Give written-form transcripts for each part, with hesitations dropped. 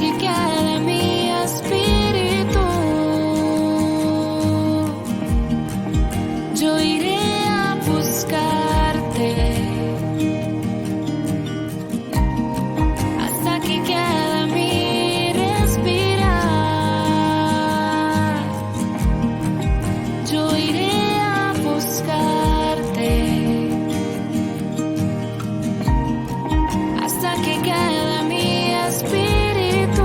que quede mi espíritu, yo iré a buscarte hasta que quede mi respirar. Yo iré a buscarte hasta que quede mi espíritu.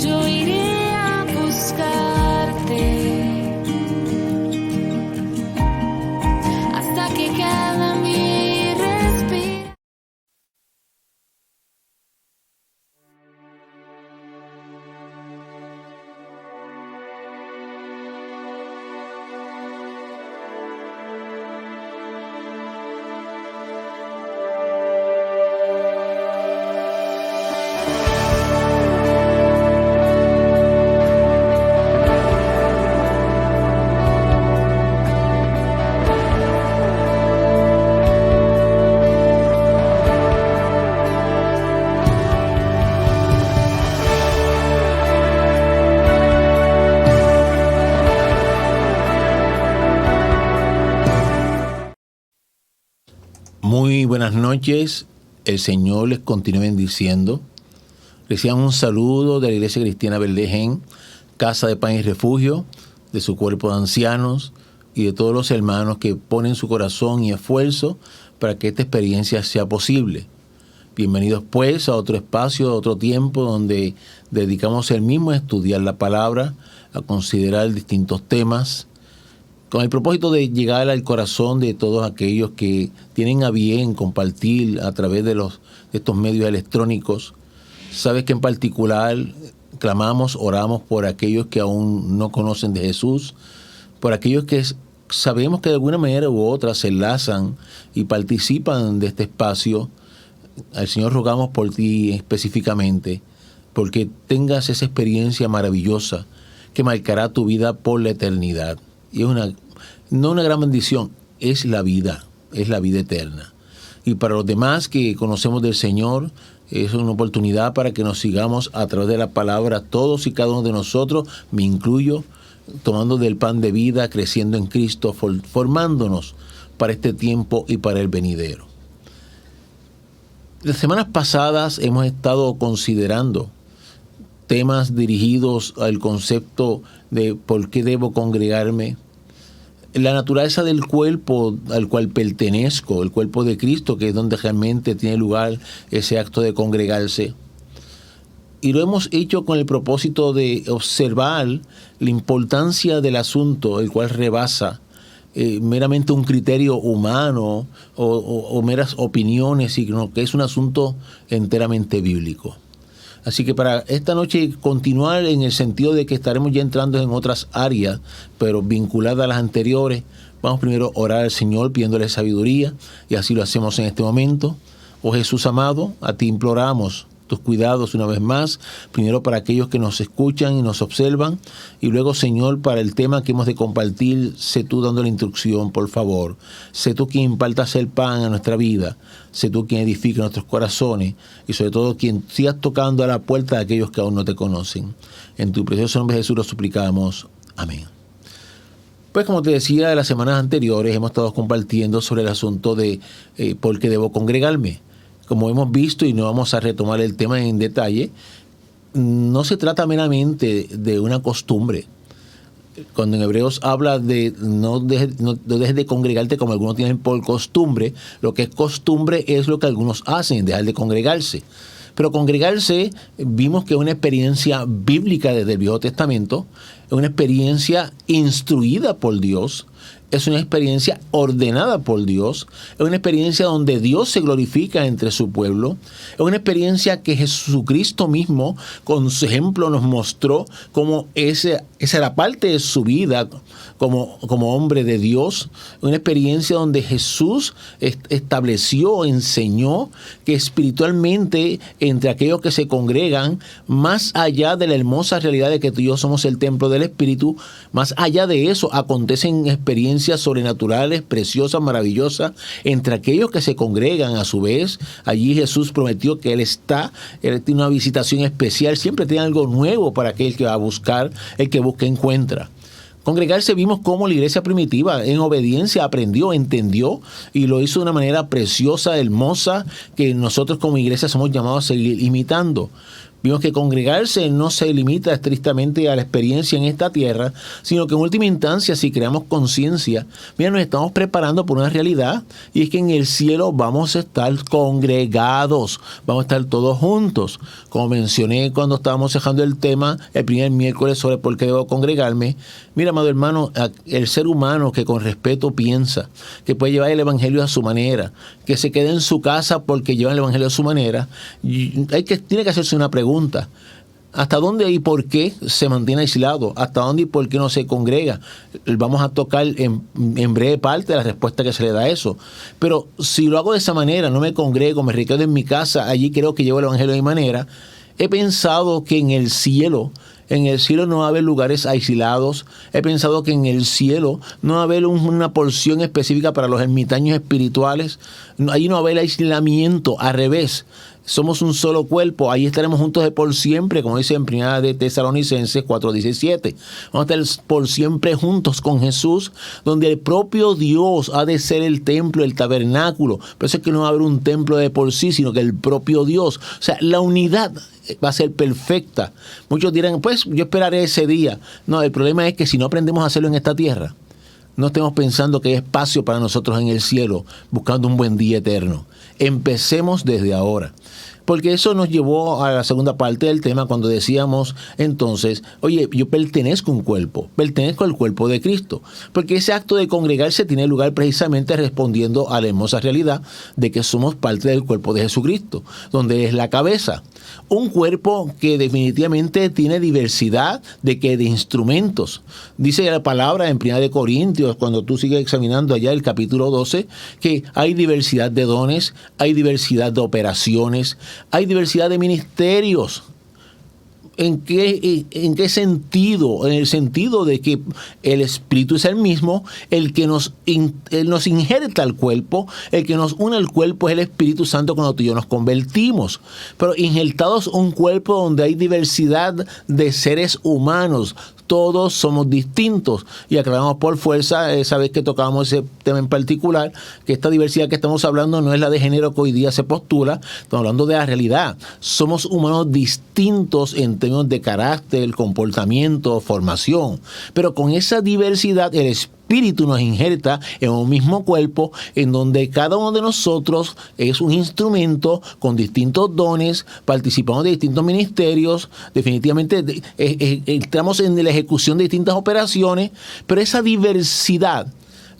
Yo iré a buscarte hasta que quede mi respiración. Muy buenas noches, el Señor les continúe bendiciendo. Reciban un saludo de la Iglesia Cristiana Belén, Casa de Pan y Refugio, de su cuerpo de ancianos y de todos los hermanos que ponen su corazón y esfuerzo para que esta experiencia sea posible. Bienvenidos pues a otro espacio, a otro tiempo donde dedicamos el mismo a estudiar la palabra, a considerar distintos temas, con el propósito de llegar al corazón de todos aquellos que tienen a bien compartir a través de estos medios electrónicos. Sabes que en particular clamamos, oramos por aquellos que aún no conocen de Jesús, por aquellos que sabemos que de alguna manera u otra se enlazan y participan de este espacio. Al Señor rogamos por ti específicamente, porque tengas esa experiencia maravillosa que marcará tu vida por la eternidad. Y es no una gran bendición, es la vida eterna. Y para los demás que conocemos del Señor, es una oportunidad para que nos sigamos a través de la palabra, todos y cada uno de nosotros, me incluyo, tomando del pan de vida, creciendo en Cristo, formándonos para este tiempo y para el venidero. Las semanas pasadas hemos estado considerando temas dirigidos al concepto de por qué debo congregarme, la naturaleza del cuerpo al cual pertenezco, el cuerpo de Cristo, que es donde realmente tiene lugar ese acto de congregarse. Y lo hemos hecho con el propósito de observar la importancia del asunto, el cual rebasa meramente un criterio humano o meras opiniones, sino que es un asunto enteramente bíblico. Así que para esta noche continuar en el sentido de que estaremos ya entrando en otras áreas, pero vinculadas a las anteriores, vamos primero a orar al Señor pidiéndole sabiduría, y así lo hacemos en este momento. Oh Jesús amado, a ti imploramos tus cuidados una vez más, primero para aquellos que nos escuchan y nos observan, y luego, Señor, para el tema que hemos de compartir, sé tú dando la instrucción, por favor. Sé tú quien impartas el pan a nuestra vida, sé tú quien edifica nuestros corazones, y sobre todo quien sigas tocando a la puerta de aquellos que aún no te conocen. En tu precioso nombre, Jesús, lo suplicamos. Amén. Pues como te decía, de las semanas anteriores hemos estado compartiendo sobre el asunto de por qué debo congregarme. Como hemos visto, y no vamos a retomar el tema en detalle, no se trata meramente de una costumbre. Cuando en Hebreos habla de no dejes de congregarte como algunos tienen por costumbre, lo que es costumbre es lo que algunos hacen, dejar de congregarse. Pero congregarse, vimos que es una experiencia bíblica desde el Viejo Testamento, es una experiencia instruida por Dios, es una experiencia ordenada por Dios, es una experiencia donde Dios se glorifica entre su pueblo, es una experiencia que Jesucristo mismo con su ejemplo nos mostró cómo esa era parte de su vida como hombre de Dios, una experiencia donde Jesús estableció, enseñó que espiritualmente entre aquellos que se congregan, más allá de la hermosa realidad de que tú y yo somos el templo del del Espíritu. Más allá de eso, acontecen experiencias sobrenaturales, preciosas, maravillosas, entre aquellos que se congregan a su vez. Allí Jesús prometió que Él tiene una visitación especial, siempre tiene algo nuevo para aquel que va a buscar, el que busca encuentra. Congregarse, vimos cómo la iglesia primitiva en obediencia aprendió, entendió y lo hizo de una manera preciosa, hermosa, que nosotros como iglesia somos llamados a seguir imitando. Vimos que congregarse no se limita estrictamente a la experiencia en esta tierra, sino que en última instancia, si creamos conciencia, mira, nos estamos preparando por una realidad, y es que en el cielo vamos a estar congregados, vamos a estar todos juntos. Como mencioné cuando estábamos dejando el tema el primer miércoles sobre por qué debo congregarme, mira, amado hermano, el ser humano que con respeto piensa, que puede llevar el evangelio a su manera, que se quede en su casa porque lleva el evangelio a su manera, tiene que hacerse una pregunta. ¿Hasta dónde y por qué se mantiene aislado? ¿Hasta dónde y por qué no se congrega? Vamos a tocar en breve parte la respuesta que se le da a eso. Pero si lo hago de esa manera, no me congrego, me quedo en mi casa, allí creo que llevo el evangelio de mi manera, he pensado que en el cielo no va a haber lugares aislados. He pensado que en el cielo no va a haber una porción específica para los ermitaños espirituales. Allí no va a haber aislamiento, al revés. Somos un solo cuerpo, ahí estaremos juntos de por siempre, como dice en 1 de Tesalonicenses 4:17. Vamos a estar por siempre juntos con Jesús, donde el propio Dios ha de ser el templo, el tabernáculo. Por eso es que no va a haber un templo de por sí, sino que el propio Dios. O sea, la unidad va a ser perfecta. Muchos dirán, pues yo esperaré ese día. No, el problema es que si no aprendemos a hacerlo en esta tierra, no estemos pensando que hay espacio para nosotros en el cielo, buscando un buen día eterno. Empecemos desde ahora. Porque eso nos llevó a la segunda parte del tema cuando decíamos entonces, oye, yo pertenezco a un cuerpo, pertenezco al cuerpo de Cristo. Porque ese acto de congregarse tiene lugar precisamente respondiendo a la hermosa realidad de que somos parte del cuerpo de Jesucristo, donde es la cabeza. Un cuerpo que definitivamente tiene diversidad de instrumentos. Dice la palabra en 1 Corintios, cuando tú sigues examinando allá el capítulo 12, que hay diversidad de dones, hay diversidad de operaciones, hay diversidad de ministerios. ¿En qué sentido? En el sentido de que el Espíritu es el mismo, el que nos injerta al cuerpo, el que nos une al cuerpo es el Espíritu Santo cuando tú y yo nos convertimos. Pero injertados a un cuerpo donde hay diversidad de seres humanos, todos somos distintos. Y aclaramos por fuerza, esa vez que tocábamos ese tema en particular, que esta diversidad que estamos hablando no es la de género que hoy día se postula, estamos hablando de la realidad. Somos humanos distintos en términos de carácter, comportamiento, formación. Pero con esa diversidad, el Espíritu nos injerta en un mismo cuerpo, en donde cada uno de nosotros es un instrumento con distintos dones, participamos de distintos ministerios, definitivamente entramos en la ejecución de distintas operaciones, pero esa diversidad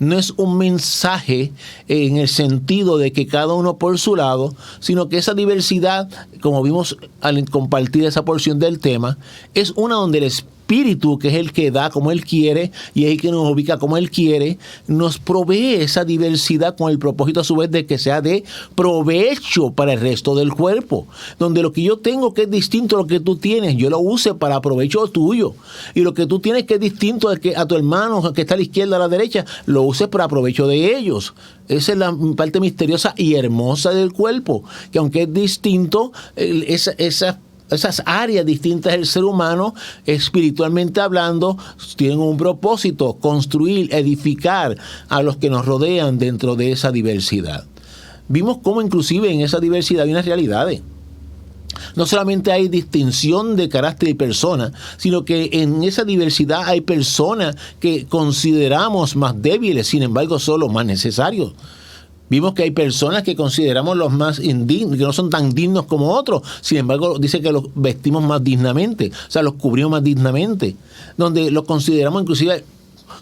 no es un mensaje en el sentido de que cada uno por su lado, sino que esa diversidad, como vimos al compartir esa porción del tema, es una donde el Espíritu, que es el que da como Él quiere y es el que nos ubica como Él quiere, nos provee esa diversidad con el propósito a su vez de que sea de provecho para el resto del cuerpo. Donde lo que yo tengo que es distinto a lo que tú tienes, yo lo use para provecho tuyo. Y lo que tú tienes que es distinto a tu hermano que está a la izquierda, a la derecha, lo uses para provecho de ellos. Esa es la parte misteriosa y hermosa del cuerpo, que aunque es distinto, esas áreas distintas del ser humano, espiritualmente hablando, tienen un propósito: construir, edificar a los que nos rodean dentro de esa diversidad. Vimos cómo inclusive en esa diversidad hay unas realidades. No solamente hay distinción de carácter y persona, sino que en esa diversidad hay personas que consideramos más débiles, sin embargo son los más necesarios. Vimos que hay personas que consideramos los más indignos, que no son tan dignos como otros. Sin embargo, dice que los vestimos más dignamente, o sea, los cubrimos más dignamente. Donde los consideramos inclusive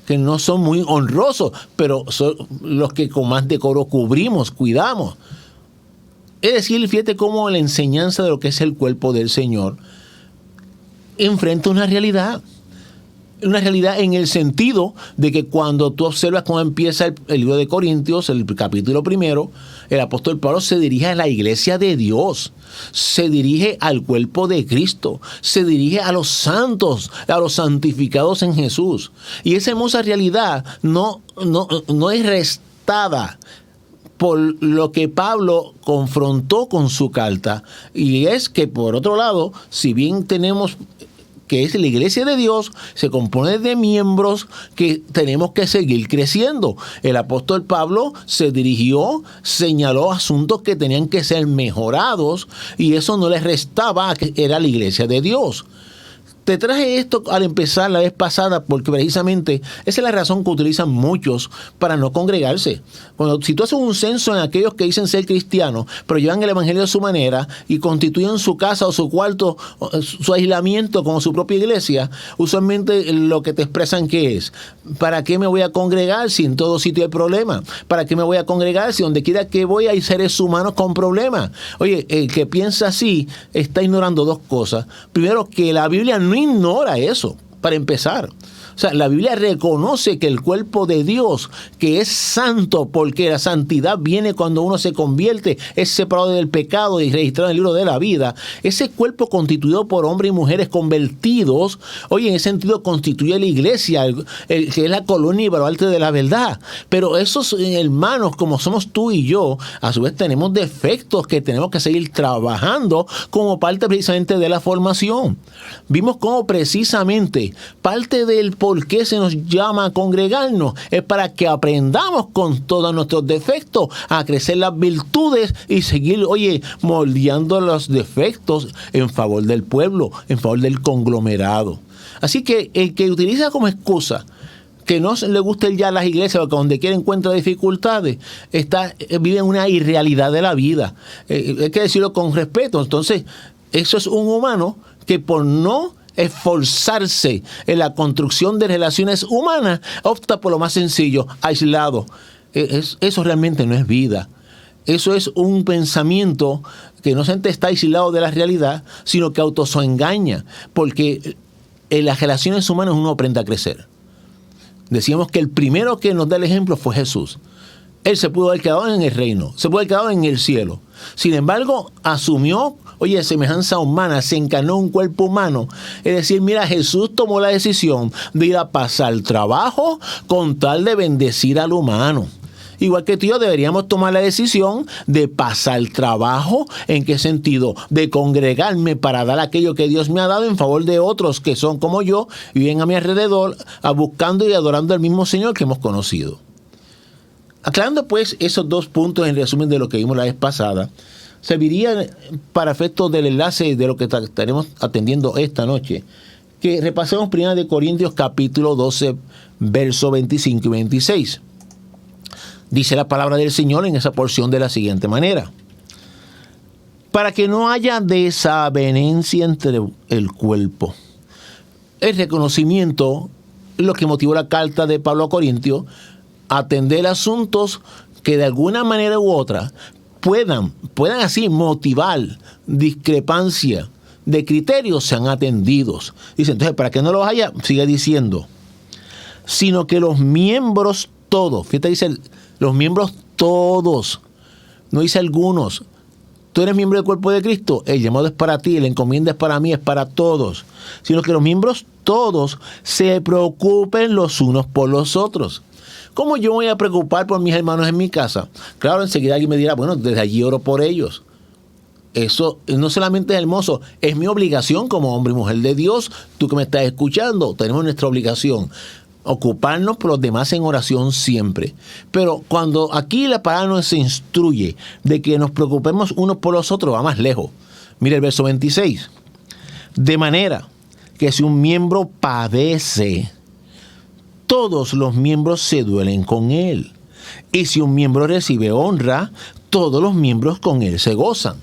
que no son muy honrosos, pero son los que con más decoro cubrimos, cuidamos. Es decir, fíjate cómo la enseñanza de lo que es el cuerpo del Señor enfrenta una realidad. Una realidad en el sentido de que cuando tú observas cómo empieza el libro de Corintios, el capítulo 1, el apóstol Pablo se dirige a la iglesia de Dios, se dirige al cuerpo de Cristo, se dirige a los santos, a los santificados en Jesús. Y esa hermosa realidad no es restada por lo que Pablo confrontó con su carta. Y es que, por otro lado, si bien tenemos que es la iglesia de Dios, se compone de miembros que tenemos que seguir creciendo. El apóstol Pablo se dirigió, señaló asuntos que tenían que ser mejorados, y eso no les restaba a que era la iglesia de Dios. Te traje esto al empezar la vez pasada porque precisamente esa es la razón que utilizan muchos para no congregarse. Si tú haces un censo en aquellos que dicen ser cristianos, pero llevan el evangelio a su manera y constituyen su casa o su cuarto, su aislamiento como su propia iglesia, usualmente lo que te expresan que es: ¿para qué me voy a congregar si en todo sitio hay problemas? ¿Para qué me voy a congregar si donde quiera que voy hay seres humanos con problemas? Oye, el que piensa así está ignorando dos cosas. Primero, que la Biblia no ignora eso, para empezar. O sea, la Biblia reconoce que el cuerpo de Dios, que es santo, porque la santidad viene cuando uno se convierte, es separado del pecado y registrado en el libro de la vida. Ese cuerpo constituido por hombres y mujeres convertidos, oye, en ese sentido constituye la iglesia, que es la columna y baluarte de la verdad. Pero esos hermanos, como somos tú y yo, a su vez tenemos defectos que tenemos que seguir trabajando como parte precisamente de la formación. Vimos cómo precisamente parte del por qué se nos llama a congregarnos es para que aprendamos con todos nuestros defectos a crecer las virtudes y seguir, oye, moldeando los defectos en favor del pueblo, en favor del conglomerado. Así que el que utiliza como excusa que no le guste ya las iglesias o que donde quiera encuentra dificultades, vive en una irrealidad de la vida. Hay que decirlo con respeto. Entonces, eso es un humano que por no esforzarse en la construcción de relaciones humanas, opta por lo más sencillo, aislado. Eso realmente no es vida. Eso es un pensamiento que no solamente está aislado de la realidad, sino que autoengaña, porque en las relaciones humanas uno aprende a crecer. Decíamos que el primero que nos da el ejemplo fue Jesús. Él se pudo haber quedado en el reino, se pudo haber quedado en el cielo. Sin embargo, asumió, oye, semejanza humana, se encarnó un cuerpo humano. Es decir, mira, Jesús tomó la decisión de ir a pasar trabajo con tal de bendecir al humano. Igual que tú y yo deberíamos tomar la decisión de pasar trabajo. ¿En qué sentido? De congregarme para dar aquello que Dios me ha dado en favor de otros que son como yo y viven a mi alrededor, buscando y adorando al mismo Señor que hemos conocido. Aclarando pues esos dos puntos en resumen de lo que vimos la vez pasada, serviría para efectos del enlace de lo que estaremos atendiendo esta noche, que repasemos 1 Corintios capítulo 12, versos 25 y 26. Dice la palabra del Señor en esa porción de la siguiente manera: para que no haya desavenencia entre el cuerpo. El reconocimiento, lo que motivó la carta de Pablo a Corintios, atender asuntos que de alguna manera u otra puedan así motivar discrepancia de criterios, sean atendidos. Dice, entonces, para que no los haya, sigue diciendo, sino que los miembros todos, fíjate, dice los miembros todos, no dice algunos. Tú eres miembro del cuerpo de Cristo, el llamado es para ti, la encomienda es para mí, es para todos. Sino que los miembros todos se preocupen los unos por los otros. ¿Cómo yo voy a preocupar por mis hermanos en mi casa? Claro, enseguida alguien me dirá, bueno, desde allí oro por ellos. Eso no solamente es hermoso, es mi obligación como hombre y mujer de Dios. Tú que me estás escuchando, tenemos nuestra obligación. Ocuparnos por los demás en oración siempre. Pero cuando aquí la palabra nos instruye de que nos preocupemos unos por los otros, va más lejos. Mira el verso 26. De manera que si un miembro padece, todos los miembros se duelen con él. Y si un miembro recibe honra, todos los miembros con él se gozan.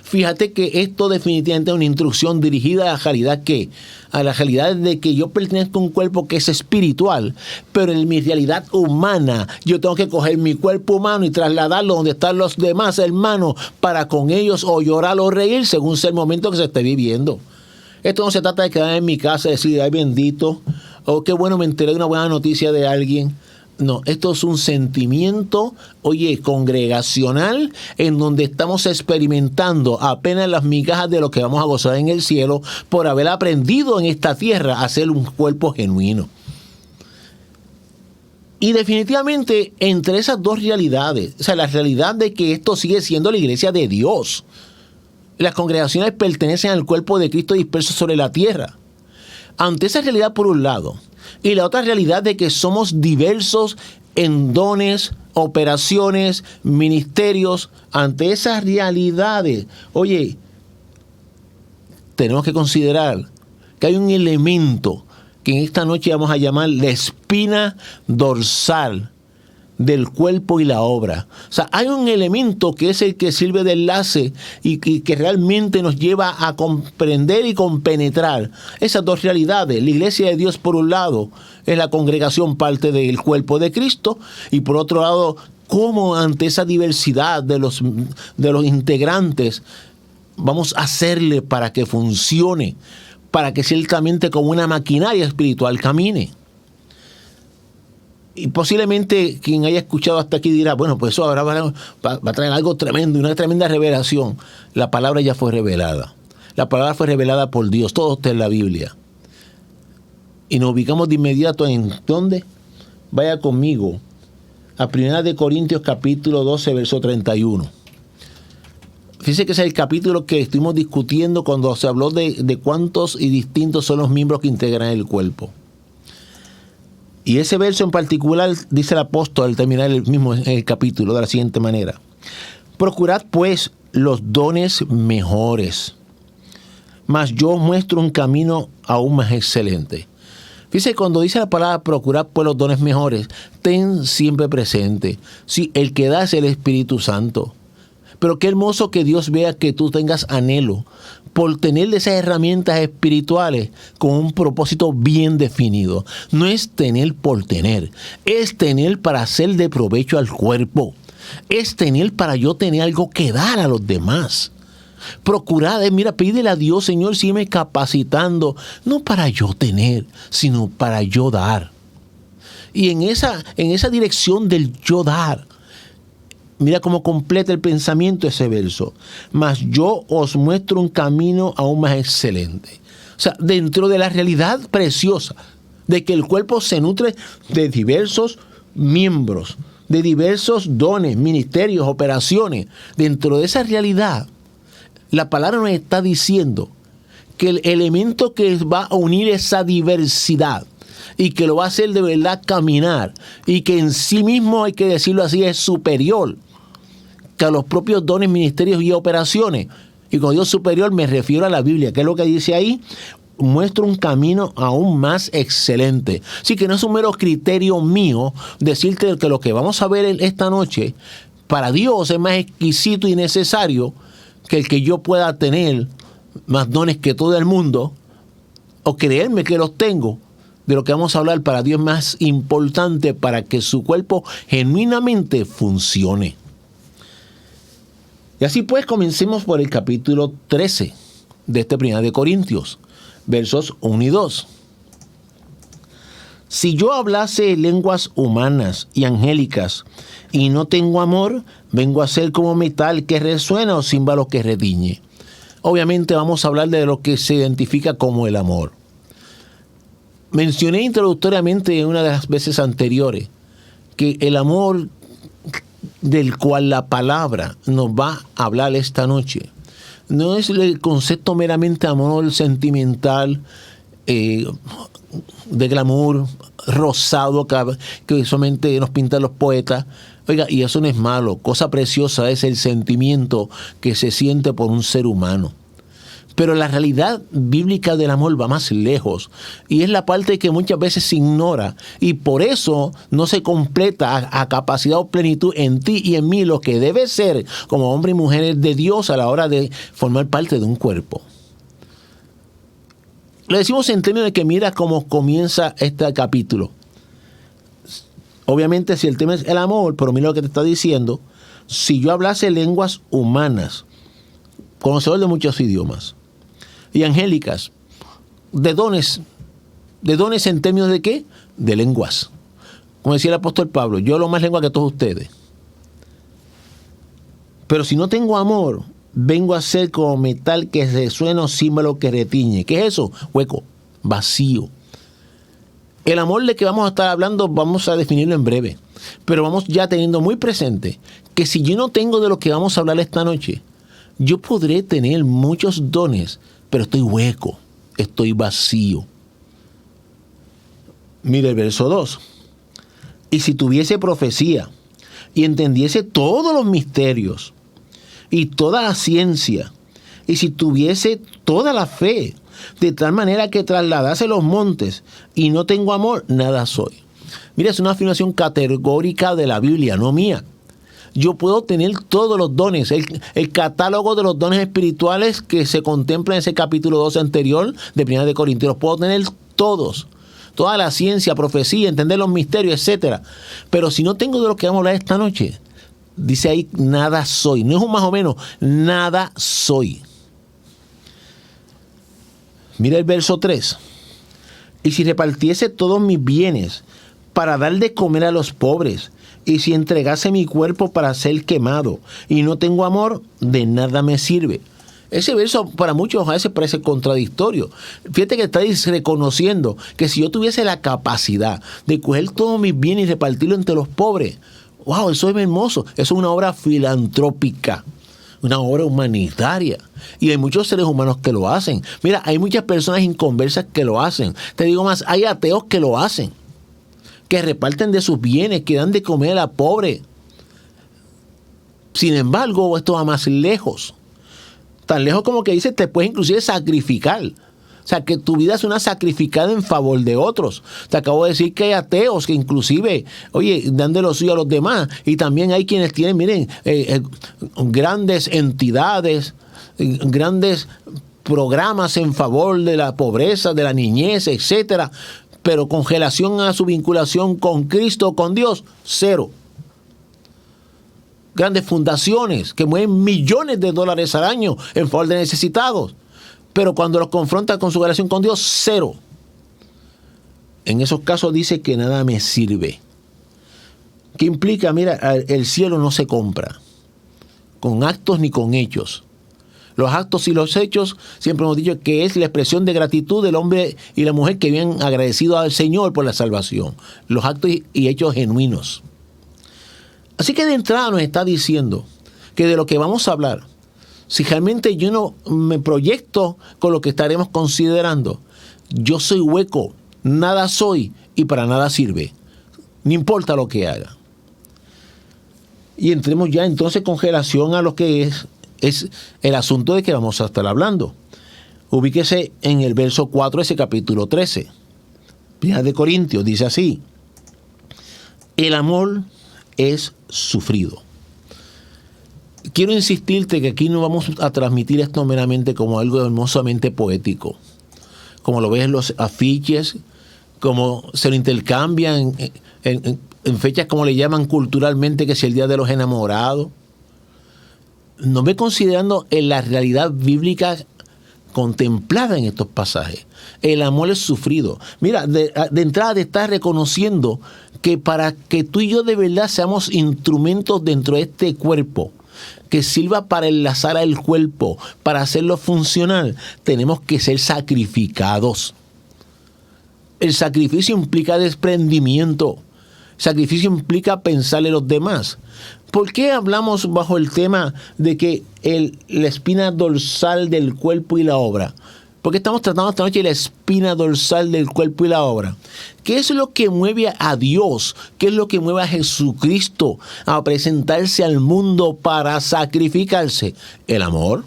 Fíjate que esto definitivamente es una instrucción dirigida a la realidad que, a la realidad de que yo pertenezco a un cuerpo que es espiritual, pero en mi realidad humana yo tengo que coger mi cuerpo humano y trasladarlo donde están los demás hermanos para con ellos o llorar o reír según sea el momento que se esté viviendo. Esto no se trata de quedar en mi casa y decir, ay bendito, oh, qué bueno, me enteré de una buena noticia de alguien. No, esto es un sentimiento, oye, congregacional, en donde estamos experimentando apenas las migajas de lo que vamos a gozar en el cielo por haber aprendido en esta tierra a ser un cuerpo genuino. Y definitivamente entre esas dos realidades, o sea, la realidad de que esto sigue siendo la iglesia de Dios. Las congregaciones pertenecen al cuerpo de Cristo disperso sobre la tierra. Ante esa realidad por un lado, y la otra realidad de que somos diversos en dones, operaciones, ministerios, ante esas realidades, oye, tenemos que considerar que hay un elemento que en esta noche vamos a llamar la espina dorsal del cuerpo y la obra. O sea, hay un elemento que es el que sirve de enlace y que realmente nos lleva a comprender y compenetrar esas dos realidades. La iglesia de Dios, por un lado, es la congregación, parte del cuerpo de Cristo, y por otro lado, cómo ante esa diversidad de los integrantes vamos a hacerle para que funcione, para que ciertamente como una maquinaria espiritual camine. Y posiblemente quien haya escuchado hasta aquí dirá, bueno, pues eso ahora va a traer algo tremendo, una tremenda revelación. La palabra ya fue revelada. La palabra fue revelada por Dios, todo está en la Biblia. Y nos ubicamos de inmediato en ¿dónde? Vaya conmigo a 1 Corintios capítulo 12, verso 31. Fíjense que ese es el capítulo que estuvimos discutiendo cuando se habló de cuántos y distintos son los miembros que integran el cuerpo. Y ese verso en particular dice el apóstol al terminar el mismo en el capítulo de la siguiente manera: procurad pues los dones mejores, mas yo os muestro un camino aún más excelente. Fíjense, cuando dice la palabra procurad pues los dones mejores, ten siempre presente, sí, el que da es el Espíritu Santo. Pero qué hermoso que Dios vea que tú tengas anhelo por tener esas herramientas espirituales con un propósito bien definido. No es tener por tener, es tener para hacer de provecho al cuerpo. Es tener para yo tener algo que dar a los demás. Procurad, mira, pídele a Dios, Señor, sígueme capacitando, no para yo tener, sino para yo dar. Y en esa dirección del yo dar, mira cómo completa el pensamiento ese verso. Mas yo os muestro un camino aún más excelente. O sea, dentro de la realidad preciosa de que el cuerpo se nutre de diversos miembros, de diversos dones, ministerios, operaciones. Dentro de esa realidad, la palabra nos está diciendo que el elemento que va a unir esa diversidad y que lo va a hacer de verdad caminar, y que en sí mismo, hay que decirlo así, es superior que a los propios dones, ministerios y operaciones. Y cuando digo superior me refiero a la Biblia. ¿Qué es lo que dice ahí? Muestra un camino aún más excelente. Así que no es un mero criterio mío decirte que lo que vamos a ver esta noche para Dios es más exquisito y necesario que el que yo pueda tener más dones que todo el mundo, o creerme que los tengo. De lo que vamos a hablar para Dios es más importante para que su cuerpo genuinamente funcione. Y así pues, comencemos por el capítulo 13 de este 1 Corintios, versos 1 y 2. Si yo hablase lenguas humanas y angélicas y no tengo amor, vengo a ser como metal que resuena o címbalo que retiñe. Obviamente vamos a hablar de lo que se identifica como el amor. Mencioné introductoriamente en una de las veces anteriores que el amor del cual la palabra nos va a hablar esta noche no es el concepto meramente amor sentimental, de glamour, rosado, que solamente nos pintan los poetas. Oiga, y eso no es malo. Cosa preciosa es el sentimiento que se siente por un ser humano. Pero la realidad bíblica del amor va más lejos, y es la parte que muchas veces se ignora, y por eso no se completa a capacidad o plenitud en ti y en mí lo que debe ser como hombres y mujeres de Dios a la hora de formar parte de un cuerpo. Lo decimos en términos de que mira cómo comienza este capítulo. Obviamente, si el tema es el amor, pero mira lo que te está diciendo: si yo hablase lenguas humanas, conocedor de muchos idiomas, y angélicas, de dones ¿De dones en términos de qué? De lenguas. Como decía el apóstol Pablo, yo hablo más lengua que todos ustedes. Pero si no tengo amor, vengo a ser como metal que resuena o címbalo que retiñe. ¿Qué es eso? Hueco, vacío. El amor de que vamos a estar hablando, vamos a definirlo en breve. Pero vamos ya teniendo muy presente que si yo no tengo de lo que vamos a hablar esta noche, yo podré tener muchos dones, pero estoy hueco, estoy vacío. Mire el verso 2. Y si tuviese profecía y entendiese todos los misterios y toda la ciencia, y si tuviese toda la fe, de tal manera que trasladase los montes y no tengo amor, nada soy. Mira, es una afirmación categórica de la Biblia, no mía. Yo puedo tener todos los dones, el catálogo de los dones espirituales que se contempla en ese capítulo 12 anterior de 1 de Corintios, los puedo tener todos. Toda la ciencia, profecía, entender los misterios, etcétera. Pero si no tengo de lo que vamos a hablar esta noche, dice ahí, nada soy. No es un más o menos, nada soy. Mira el verso 3. Y si repartiese todos mis bienes para dar de comer a los pobres, y si entregase mi cuerpo para ser quemado, y no tengo amor, de nada me sirve. Ese verso para muchos a veces parece contradictorio. Fíjate que está reconociendo que si yo tuviese la capacidad de coger todos mis bienes y repartirlo entre los pobres, wow, eso es hermoso. Eso es una obra filantrópica, una obra humanitaria. Y hay muchos seres humanos que lo hacen. Mira, hay muchas personas inconversas que lo hacen. Te digo más, hay ateos que lo hacen, que reparten de sus bienes, que dan de comer a la pobre. Sin embargo, esto va más lejos. Tan lejos como que dice, te puedes inclusive sacrificar. O sea, que tu vida es una sacrificada en favor de otros. Te acabo de decir que hay ateos que inclusive, oye, dan de lo suyo a los demás. Y también hay quienes tienen, miren, grandes entidades, grandes programas en favor de la pobreza, de la niñez, etcétera. Pero con relación a su vinculación con Cristo, con Dios, cero. Grandes fundaciones que mueven millones de dólares al año en favor de necesitados. Pero cuando los confrontan con su relación con Dios, cero. En esos casos dice que nada me sirve. ¿Qué implica? Mira, el cielo no se compra con actos ni con hechos. Los actos y los hechos, siempre hemos dicho que es la expresión de gratitud del hombre y la mujer que vienen agradecidos al Señor por la salvación. Los actos y hechos genuinos. Así que de entrada nos está diciendo que de lo que vamos a hablar, si realmente yo no me proyecto con lo que estaremos considerando, yo soy hueco, nada soy y para nada sirve. No importa lo que haga. Y entremos ya entonces con relación a lo que es el asunto de que vamos a estar hablando. Ubíquese en el verso 4 de ese capítulo 13. 1 de Corintios dice así: el amor es sufrido. Quiero insistirte que aquí no vamos a transmitir esto meramente como algo hermosamente poético, como lo ves en los afiches, como se lo intercambian en fechas como le llaman culturalmente, que es el Día de los Enamorados. No ve considerando en la realidad bíblica contemplada en estos pasajes. El amor es sufrido. Mira, de entrada te estás reconociendo que para que tú y yo de verdad seamos instrumentos dentro de este cuerpo, que sirva para enlazar al cuerpo, para hacerlo funcional, tenemos que ser sacrificados. El sacrificio implica desprendimiento. Sacrificio implica pensarle a los demás. ¿Por qué hablamos bajo el tema de que la espina dorsal del cuerpo y la obra? Porque estamos tratando esta noche la espina dorsal del cuerpo y la obra. ¿Qué es lo que mueve a Dios? ¿Qué es lo que mueve a Jesucristo a presentarse al mundo para sacrificarse? El amor.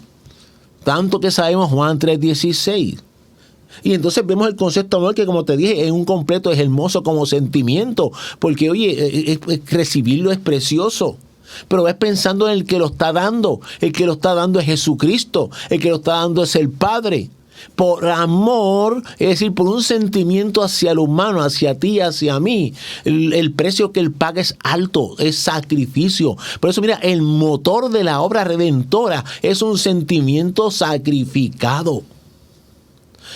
Tanto que sabemos Juan 3:16. Y entonces vemos el concepto de amor que, como te dije, es un completo, es hermoso como sentimiento. Porque, oye, recibirlo es precioso. Pero ves pensando en el que lo está dando. El que lo está dando es Jesucristo. El que lo está dando es el Padre. Por amor, es decir, por un sentimiento hacia el humano, hacia ti, hacia mí. El precio que Él paga es alto, es sacrificio. Por eso, mira, el motor de la obra redentora es un sentimiento sacrificado.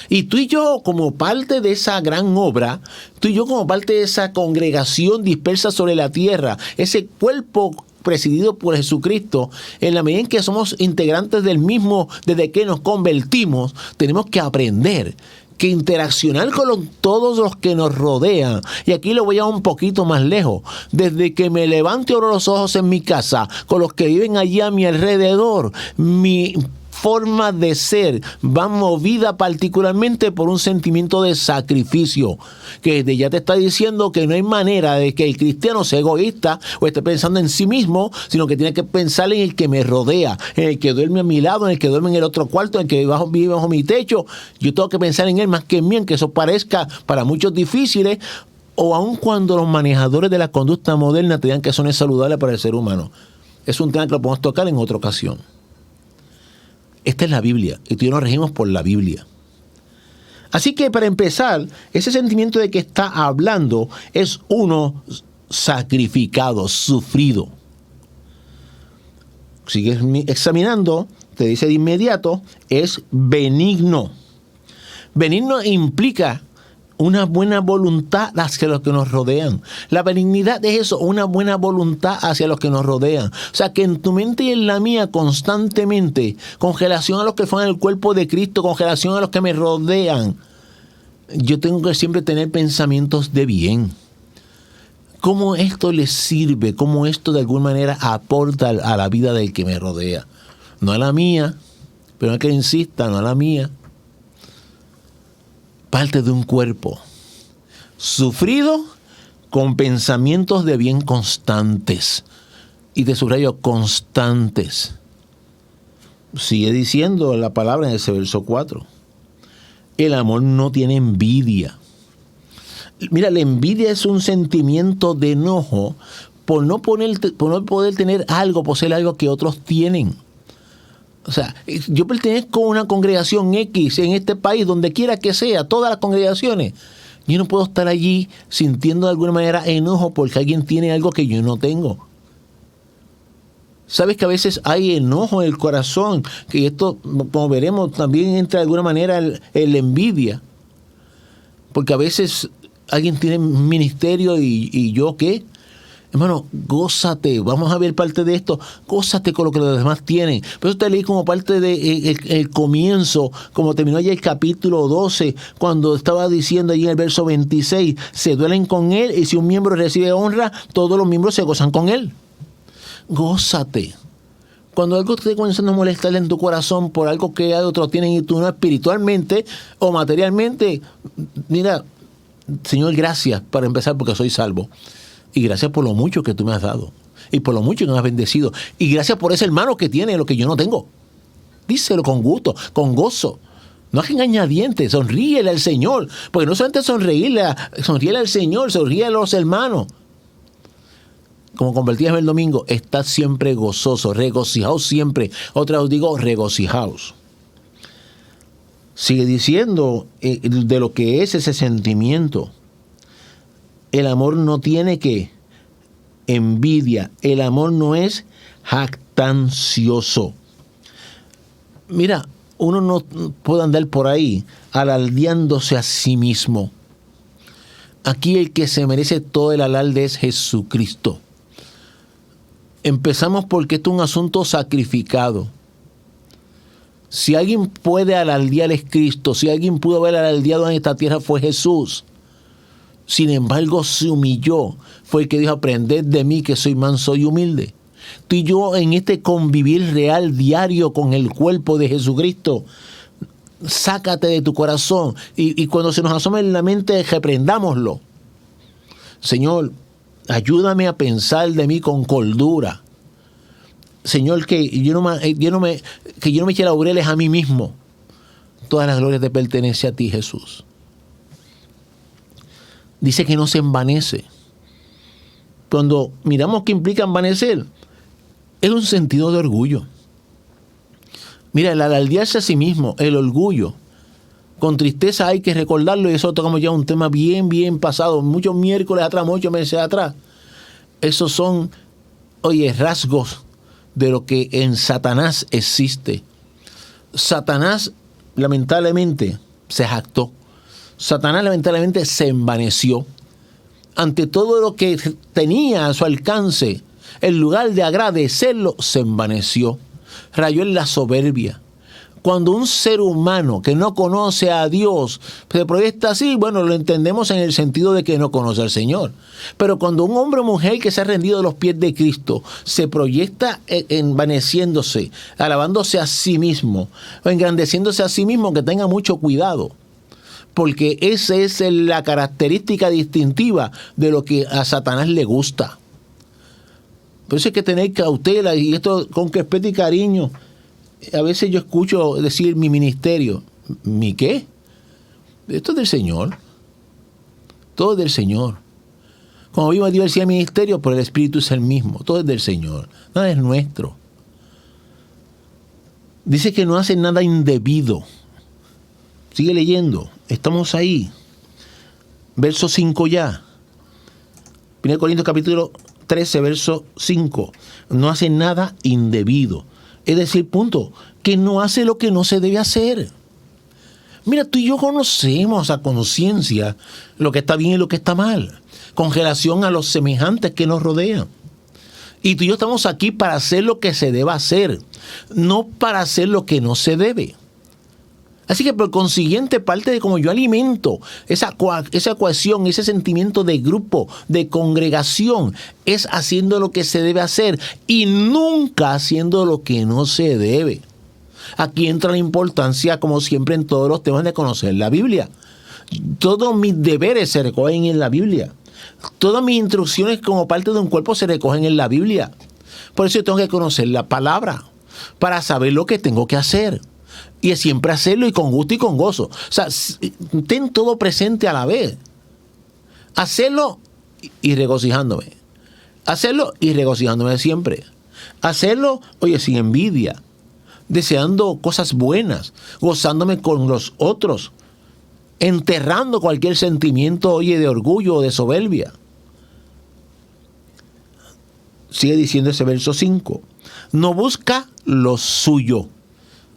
Y tú y yo, como parte de esa gran obra, tú y yo como parte de esa congregación dispersa sobre la tierra, ese cuerpo presidido por Jesucristo, en la medida en que somos integrantes del mismo desde que nos convertimos, tenemos que aprender que interaccionar con todos los que nos rodean. Y aquí lo voy a un poquito más lejos. Desde que me levanto y abro los ojos en mi casa, con los que viven allí a mi alrededor, mi forma de ser va movida particularmente por un sentimiento de sacrificio, que ya te está diciendo que no hay manera de que el cristiano sea egoísta o esté pensando en sí mismo, sino que tiene que pensar en el que me rodea, en el que duerme a mi lado, en el que duerme en el otro cuarto, en el que vive bajo mi techo. Yo tengo que pensar en él más que en mí, aunque eso parezca para muchos difíciles, o aun cuando los manejadores de la conducta moderna te digan que eso no es saludable para el ser humano. Es un tema que lo podemos tocar en otra ocasión. Esta es la Biblia, y tú y yo nos regimos por la Biblia. Así que para empezar, ese sentimiento de que está hablando es uno sacrificado, sufrido. Sigues examinando, te dice de inmediato, es benigno. Benigno implica una buena voluntad hacia los que nos rodean. La benignidad es eso, una buena voluntad hacia los que nos rodean. O sea, que en tu mente y en la mía constantemente, con relación a los que forman el cuerpo de Cristo, con relación a los que me rodean, yo tengo que siempre tener pensamientos de bien. ¿Cómo esto les sirve? ¿Cómo esto de alguna manera aporta a la vida del que me rodea? No a la mía, pero no es que insista, no a la mía. Parte de un cuerpo sufrido con pensamientos de bien constantes. Y te subrayo, constantes. Sigue diciendo la palabra en ese verso 4. El amor no tiene envidia. Mira, la envidia es un sentimiento de enojo por no poder tener algo, poseer algo que otros tienen. O sea, yo pertenezco a una congregación X en este país, donde quiera que sea, todas las congregaciones. Yo no puedo estar allí sintiendo de alguna manera enojo porque alguien tiene algo que yo no tengo. Sabes que a veces hay enojo en el corazón, que esto, como veremos, también entra de alguna manera en la envidia. Porque a veces alguien tiene ministerio y yo ¿qué? Hermano, gózate, vamos a ver parte de esto, gózate con lo que los demás tienen. Por eso te leí como parte del comienzo, como terminó ya el capítulo 12, cuando estaba diciendo allí en el verso 26, se duelen con él y si un miembro recibe honra, todos los miembros se gozan con él. Gózate. Cuando algo te esté comenzando a molestar en tu corazón por algo que otros tienen y tú no, espiritualmente o materialmente, mira, Señor, gracias para empezar porque soy salvo. Y gracias por lo mucho que tú me has dado. Y por lo mucho que me has bendecido. Y gracias por ese hermano que tiene lo que yo no tengo. Díselo con gusto, con gozo. No hagas engañadientes, sonríele al Señor. Porque no solamente sonríele al Señor, sonríele a los hermanos. Como convertías el domingo, estad siempre gozoso, regocijaos siempre. Otra vez digo, regocijaos. Sigue diciendo de lo que es ese sentimiento. El amor no tiene ¿qué? Envidia. El amor no es jactancioso. Mira, uno no puede andar por ahí alardeándose a sí mismo. Aquí el que se merece todo el alarde es Jesucristo. Empezamos porque esto es un asunto sacrificado. Si alguien puede alardear es Cristo. Si alguien pudo haber alardeado en esta tierra fue Jesús. Sin embargo, se humilló. Fue el que dijo, aprended de mí que soy manso y humilde. Tú y yo en este convivir real diario con el cuerpo de Jesucristo, sácate de tu corazón. Y cuando se nos asome en la mente, reprendámoslo. Señor, ayúdame a pensar de mí con cordura. Señor, que yo no me eche laureles a mí mismo. Todas las glorias te pertenecen a ti, Jesús. Dice que no se envanece. Cuando miramos qué implica envanecer, es un sentido de orgullo. Mira, el alardearse a sí mismo, el orgullo, con tristeza hay que recordarlo, y eso tocamos ya un tema bien pasado, muchos miércoles atrás, muchos meses atrás. Esos son, rasgos de lo que en Satanás existe. Satanás, lamentablemente, se jactó. Satanás lamentablemente se envaneció ante todo lo que tenía a su alcance. En lugar de agradecerlo, se envaneció, rayó en la soberbia. Cuando un ser humano que no conoce a Dios se proyecta así, bueno, lo entendemos en el sentido de que no conoce al Señor. Pero cuando un hombre o mujer que se ha rendido a los pies de Cristo se proyecta envaneciéndose, alabándose a sí mismo, o engrandeciéndose a sí mismo, que tenga mucho cuidado. Porque esa es la característica distintiva de lo que a Satanás le gusta. Por eso hay que tener cautela, y esto con respeto y cariño. A veces yo escucho decir mi ministerio. ¿Mi qué? Esto es del Señor. Todo es del Señor. Como vimos diversidad de ministerios, pero el Espíritu es el mismo. Todo es del Señor. Nada es nuestro. Dice que no hace nada indebido. Sigue leyendo. Estamos ahí. Verso 5 ya. 1 Corintios capítulo 13, verso 5. No hace nada indebido. Es decir, punto, que no hace lo que no se debe hacer. Mira, tú y yo conocemos a conciencia lo que está bien y lo que está mal, con relación a los semejantes que nos rodean. Y tú y yo estamos aquí para hacer lo que se debe hacer, no para hacer lo que no se debe. Así que por consiguiente, parte de cómo yo alimento esa cohesión, ese sentimiento de grupo, de congregación, es haciendo lo que se debe hacer y nunca haciendo lo que no se debe. Aquí entra la importancia, como siempre en todos los temas, de conocer la Biblia. Todos mis deberes se recogen en la Biblia. Todas mis instrucciones como parte de un cuerpo se recogen en la Biblia. Por eso yo tengo que conocer la palabra para saber lo que tengo que hacer. Y es siempre hacerlo y con gusto y con gozo. O sea, ten todo presente a la vez. Hacerlo y regocijándome. Hacerlo y regocijándome siempre. Hacerlo, oye, sin envidia. Deseando cosas buenas. Gozándome con los otros. Enterrando cualquier sentimiento, oye, de orgullo o de soberbia. Sigue diciendo ese verso 5. No busca lo suyo.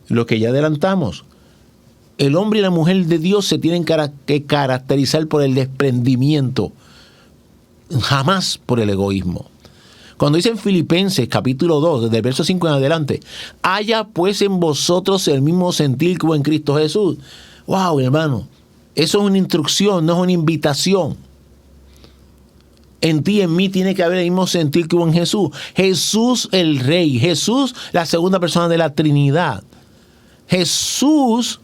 Lo que ya adelantamos. El hombre y la mujer de Dios se tienen que caracterizar por el desprendimiento, jamás por el egoísmo. Cuando dice en Filipenses capítulo 2, desde el verso 5 en adelante, haya pues en vosotros el mismo sentir que hubo en Cristo Jesús. Wow, hermano, eso es una instrucción, no es una invitación. En ti y en mí tiene que haber el mismo sentir que hubo en Jesús. Jesús el Rey, Jesús la segunda persona de la Trinidad. Jesús,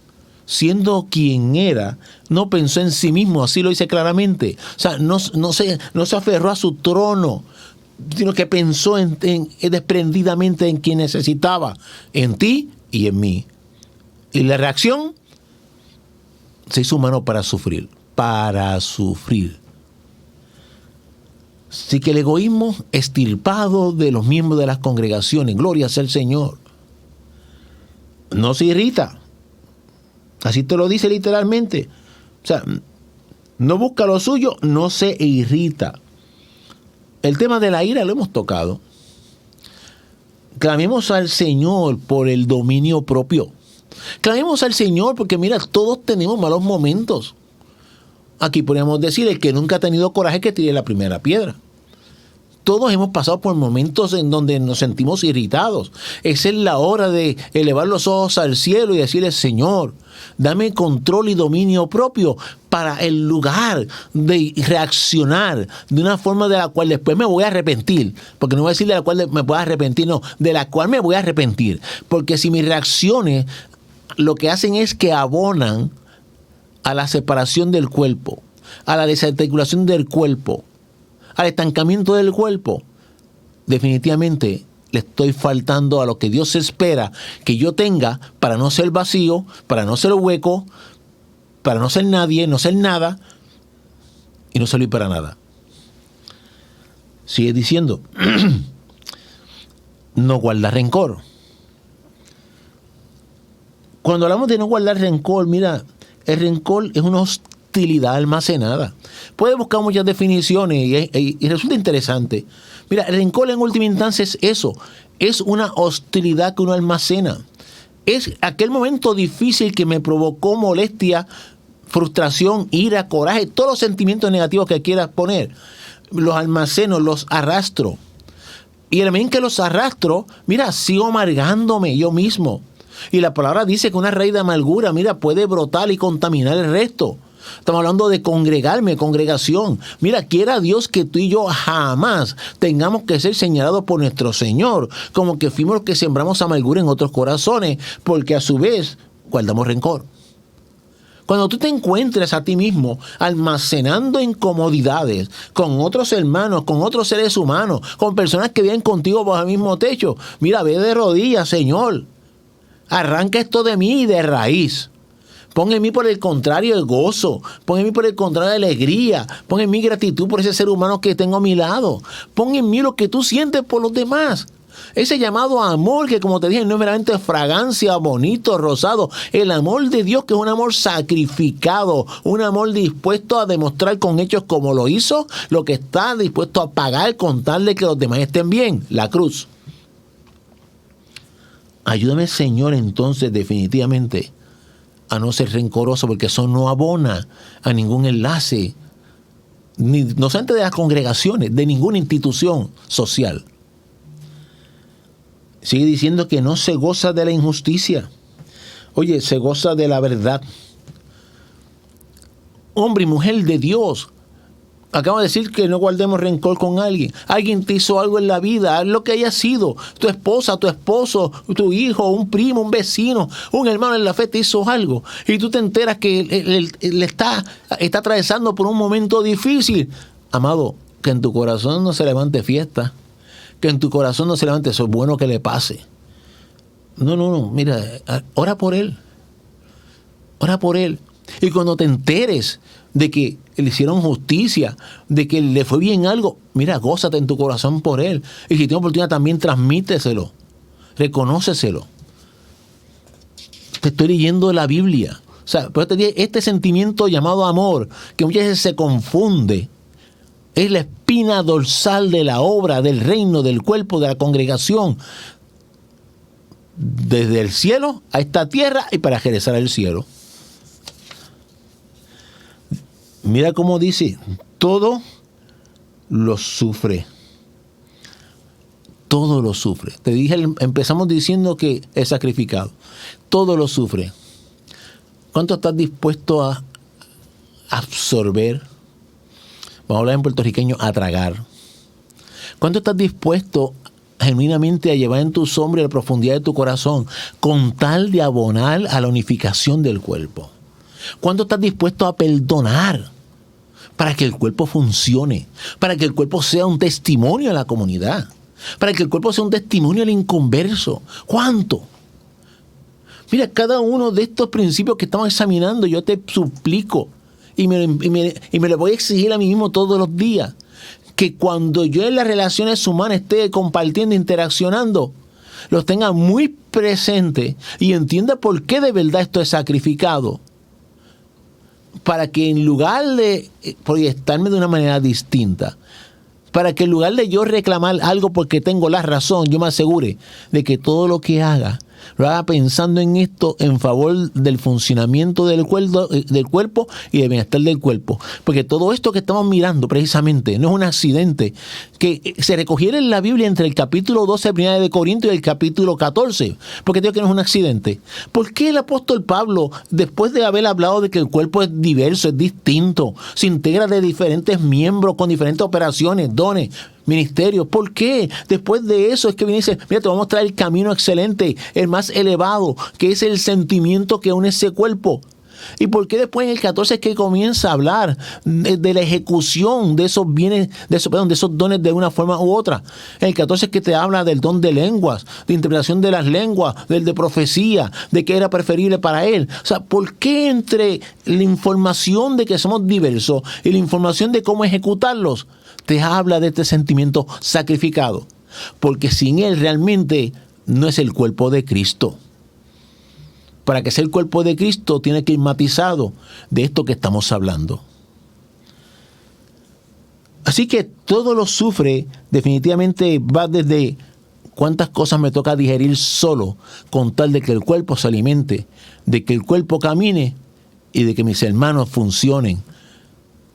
siendo quien era, no pensó en sí mismo, así lo dice claramente. O sea, no se aferró a su trono, sino que pensó desprendidamente en quien necesitaba, en ti y en mí. Y la reacción, se hizo humano para sufrir. Así que el egoísmo extirpado de los miembros de las congregaciones, gloria sea el Señor. No se irrita. Así te lo dice literalmente. O sea, no busca lo suyo, no se irrita. El tema de la ira lo hemos tocado. Clamemos al Señor por el dominio propio. Clamemos al Señor porque mira, todos tenemos malos momentos. Aquí podríamos decir, el que nunca ha tenido coraje que tire la primera piedra. Todos hemos pasado por momentos en donde nos sentimos irritados. Esa es la hora de elevar los ojos al cielo y decirle, Señor, dame control y dominio propio para el lugar de reaccionar de una forma de la cual después me voy a arrepentir. Porque no voy a decir de la cual me pueda arrepentir, no, de la cual me voy a arrepentir. Porque si mis reacciones lo que hacen es que abonan a la separación del cuerpo, a la desarticulación del cuerpo, al estancamiento del cuerpo, definitivamente le estoy faltando a lo que Dios espera que yo tenga para no ser vacío, para no ser hueco, para no ser nadie, no ser nada y no servir para nada. Sigue diciendo, no guardar rencor. Cuando hablamos de no guardar rencor, mira, el rencor es una hostilidad almacenada. Puedes buscar muchas definiciones y resulta interesante. Mira, el rencor en última instancia es eso, es una hostilidad que uno almacena. Es aquel momento difícil que me provocó molestia, frustración, ira, coraje, todos los sentimientos negativos que quieras poner. Los almaceno, los arrastro. Y el momento que los arrastro, mira, sigo amargándome yo mismo. Y la palabra dice que una raíz de amargura, mira, puede brotar y contaminar el resto. Estamos hablando de congregarme, congregación. Mira, quiera Dios que tú y yo jamás tengamos que ser señalados por nuestro Señor, como que fuimos los que sembramos amargura en otros corazones, porque a su vez guardamos rencor. Cuando tú te encuentres a ti mismo almacenando incomodidades con otros hermanos, con otros seres humanos, con personas que viven contigo bajo el mismo techo, mira, ve de rodillas, Señor. Arranca esto de mí de raíz. Pon en mí por el contrario el gozo. Pon en mí por el contrario la alegría. Pon en mí gratitud por ese ser humano que tengo a mi lado. Pon en mí lo que tú sientes por los demás. Ese llamado amor que, como te dije, no es meramente fragancia, bonito, rosado. El amor de Dios, que es un amor sacrificado, un amor dispuesto a demostrar con hechos como lo hizo, lo que está dispuesto a pagar con tal de que los demás estén bien, la cruz. Ayúdame, Señor, entonces definitivamente a no ser rencoroso, porque eso no abona a ningún enlace, no solamente de las congregaciones, de ninguna institución social. Sigue diciendo que no se goza de la injusticia. Oye, se goza de la verdad. Hombre y mujer de Dios, acabo de decir que no guardemos rencor con alguien. Alguien te hizo algo en la vida, haz lo que haya sido. Tu esposa, tu esposo, tu hijo, un primo, un vecino, un hermano en la fe te hizo algo. Y tú te enteras que él está atravesando por un momento difícil. Amado, que en tu corazón no se levante fiesta. Que en tu corazón no se levante, eso es bueno que le pase. No, mira, ora por él. Ora por él. Y cuando te enteres de que le hicieron justicia, de que le fue bien algo, mira, gózate en tu corazón por él. Y si tienes oportunidad también transmíteselo, reconóceselo. Te estoy leyendo la Biblia. O sea, pero este sentimiento llamado amor, que muchas veces se confunde, es la espina dorsal de la obra, del reino, del cuerpo, de la congregación, desde el cielo a esta tierra y para regresar al cielo. Mira cómo dice, todo lo sufre. Todo lo sufre. Te dije, empezamos diciendo que es sacrificado. Todo lo sufre. ¿Cuánto estás dispuesto a absorber? Vamos a hablar en puertorriqueño, a tragar. ¿Cuánto estás dispuesto genuinamente a llevar en tus hombros y a la profundidad de tu corazón con tal de abonar a la unificación del cuerpo? ¿Cuánto estás dispuesto a perdonar para que el cuerpo funcione? Para que el cuerpo sea un testimonio a la comunidad. Para que el cuerpo sea un testimonio al inconverso. ¿Cuánto? Mira, cada uno de estos principios que estamos examinando, yo te suplico y me lo voy a exigir a mí mismo todos los días, que cuando yo en las relaciones humanas esté compartiendo, interaccionando, los tenga muy presentes y entienda por qué de verdad esto es sacrificado. Para que en lugar de proyectarme de una manera distinta, para que en lugar de yo reclamar algo porque tengo la razón, yo me asegure de que todo lo que haga, lo haga pensando en esto en favor del funcionamiento del cuerpo y del bienestar del cuerpo. Porque todo esto que estamos mirando precisamente no es un accidente que se recogiera en la Biblia entre el capítulo 12 de Corintios y el capítulo 14. Porque digo que no es un accidente. ¿Por qué el apóstol Pablo, después de haber hablado de que el cuerpo es diverso, es distinto, se integra de diferentes miembros con diferentes operaciones, dones, ministerios? ¿Por qué? Después de eso es que viene y dice, mira, te vamos a mostrar el camino excelente, el más elevado, que es el sentimiento que une ese cuerpo. ¿Y por qué después en el 14 es que comienza a hablar de la ejecución de esos bienes, de esos dones de una forma u otra? En el 14 es que te habla del don de lenguas, de interpretación de las lenguas, del de profecía, de qué era preferible para él. O sea, ¿por qué entre la información de que somos diversos y la información de cómo ejecutarlos te habla de este sentimiento sacrificado? Porque sin él realmente no es el cuerpo de Cristo. Para que sea el cuerpo de Cristo tiene que ir matizado de esto que estamos hablando. Así que todo lo sufre, definitivamente va desde ¿Cuántas cosas me toca digerir solo con tal de que el cuerpo se alimente, de que el cuerpo camine y de que mis hermanos funcionen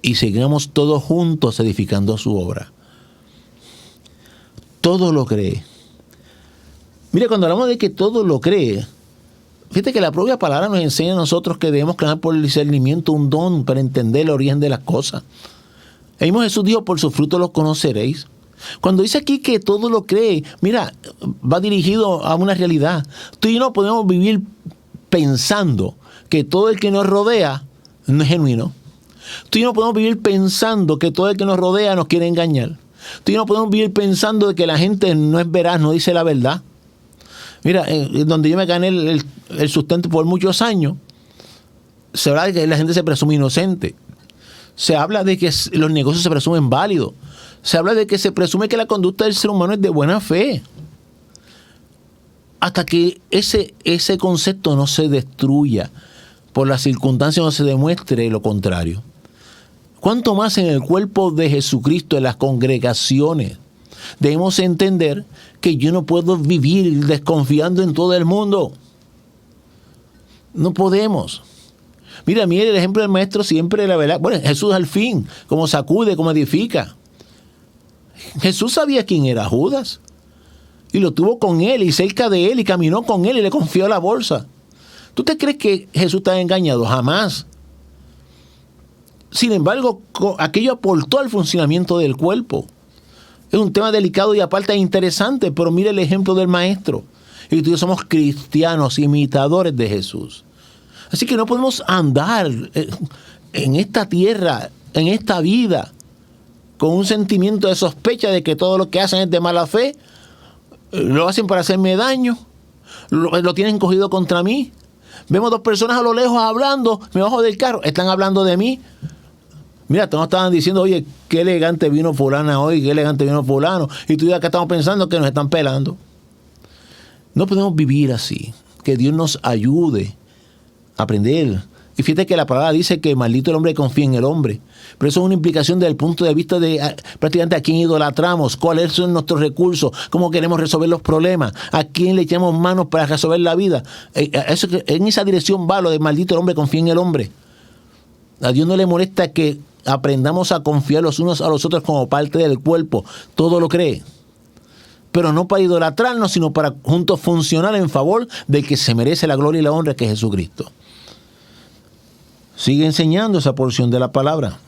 y sigamos todos juntos edificando su obra? Todo lo cree. Mira, cuando hablamos de que todo lo cree, fíjate que la propia palabra nos enseña a nosotros que debemos clamar por el discernimiento, un don para entender el origen de las cosas. El mismo Jesús dijo, por sus frutos los conoceréis. Cuando dice aquí que todo lo cree, mira, va dirigido a una realidad. Tú y yo no podemos vivir pensando que todo el que nos rodea no es genuino. Tú y yo no podemos vivir pensando que todo el que nos rodea nos quiere engañar. Tú y yo no podemos vivir pensando de que la gente no es veraz, no dice la verdad. Mira, donde yo me gané el sustento por muchos años, se habla de que la gente se presume inocente. Se habla de que los negocios se presumen válidos. Se habla de que se presume que la conducta del ser humano es de buena fe. Hasta que ese concepto no se destruya, por las circunstancias no se demuestre lo contrario. ¿Cuánto más en el cuerpo de Jesucristo, en las congregaciones? Debemos entender que yo no puedo vivir desconfiando en todo el mundo. No podemos. Mira, el ejemplo del maestro siempre, la verdad. Bueno, Jesús al fin, como sacude, como edifica. Jesús sabía quién era Judas. Y lo tuvo con él y cerca de él y caminó con él y le confió la bolsa. ¿Tú te crees que Jesús está engañado? Jamás. Sin embargo, aquello aportó al funcionamiento del cuerpo. Es un tema delicado y aparte interesante, pero mira el ejemplo del maestro. Y tú y yo somos cristianos, imitadores de Jesús. Así que no podemos andar en esta tierra, en esta vida, con un sentimiento de sospecha de que todo lo que hacen es de mala fe, lo hacen para hacerme daño, lo tienen cogido contra mí. Vemos dos personas a lo lejos hablando, me bajo del carro, están hablando de mí. Mira, todos estaban diciendo, oye, qué elegante vino fulana hoy, qué elegante vino fulano. Y tú y yo acá estamos pensando que nos están pelando. No podemos vivir así. Que Dios nos ayude a aprender. Y fíjate que la palabra dice que maldito el hombre que confía en el hombre. Pero eso es una implicación desde el punto de vista de prácticamente a quién idolatramos, cuáles son nuestros recursos, cómo queremos resolver los problemas, a quién le echamos manos para resolver la vida. En esa dirección va lo de maldito el hombre que confía en el hombre. A Dios no le molesta que aprendamos a confiar los unos a los otros como parte del cuerpo. Todo lo cree. Pero no para idolatrarnos, sino para juntos funcionar en favor del que se merece la gloria y la honra, que es Jesucristo. Sigue enseñando esa porción de la palabra.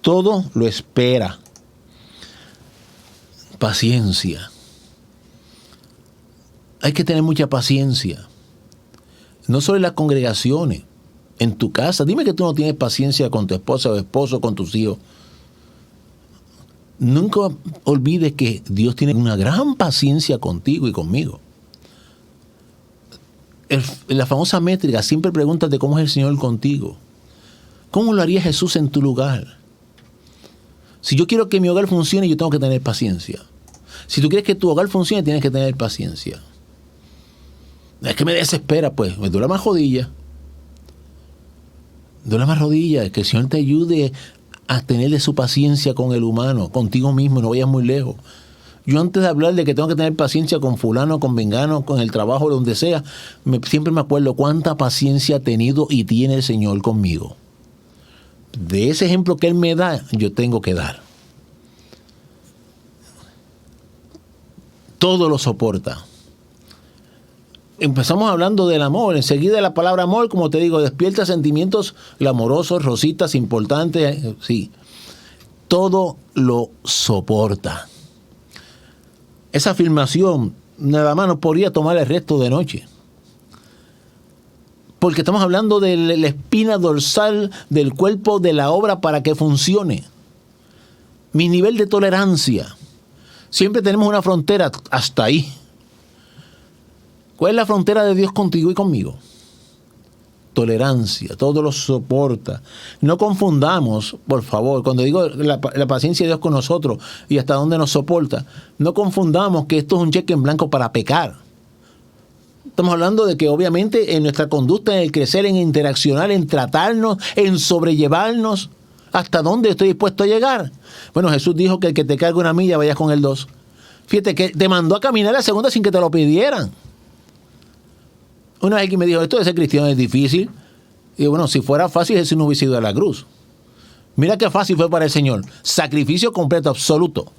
Todo lo espera. Paciencia. Hay que tener mucha paciencia. No solo en las congregaciones, en tu casa. Dime que tú no tienes paciencia con tu esposa o esposo, con tus hijos. Nunca olvides que Dios tiene una gran paciencia contigo y conmigo. La famosa métrica, siempre pregúntate cómo es el Señor contigo. ¿Cómo lo haría Jesús en tu lugar? Si yo quiero que mi hogar funcione, yo tengo que tener paciencia. Si tú quieres que tu hogar funcione, tienes que tener paciencia. Es que me desespera, pues, me duele más rodilla. Duele más rodilla, que el Señor te ayude a tenerle su paciencia con el humano, contigo mismo, no vayas muy lejos. Yo antes de hablar de que tengo que tener paciencia con fulano, con vengano, con el trabajo, donde sea, siempre me acuerdo cuánta paciencia ha tenido y tiene el Señor conmigo. De ese ejemplo que Él me da, yo tengo que dar. Todo lo soporta. Empezamos hablando del amor. Enseguida la palabra amor, como te digo, despierta sentimientos amorosos, rositas, importantes. Sí. Todo lo soporta. Esa afirmación nada más nos podría tomar el resto de noche. Porque estamos hablando de la espina dorsal del cuerpo de la obra para que funcione. Mi nivel de tolerancia. Siempre tenemos una frontera hasta ahí. ¿Cuál es la frontera de Dios contigo y conmigo? Tolerancia, todo lo soporta. No confundamos, por favor, cuando digo la paciencia de Dios con nosotros y hasta dónde nos soporta, no confundamos que esto es un cheque en blanco para pecar. Estamos hablando de que obviamente en nuestra conducta, en el crecer, en interaccionar, en tratarnos, en sobrellevarnos, ¿hasta dónde estoy dispuesto a llegar? Bueno, Jesús dijo que el que te cargue una milla vayas con el 2. Fíjate que te mandó a caminar la segunda sin que te lo pidieran. Una vez alguien me dijo, esto de ser cristiano es difícil. Y bueno, si fuera fácil, Jesús no hubiese ido a la cruz. Mira qué fácil fue para el Señor. Sacrificio completo, absoluto.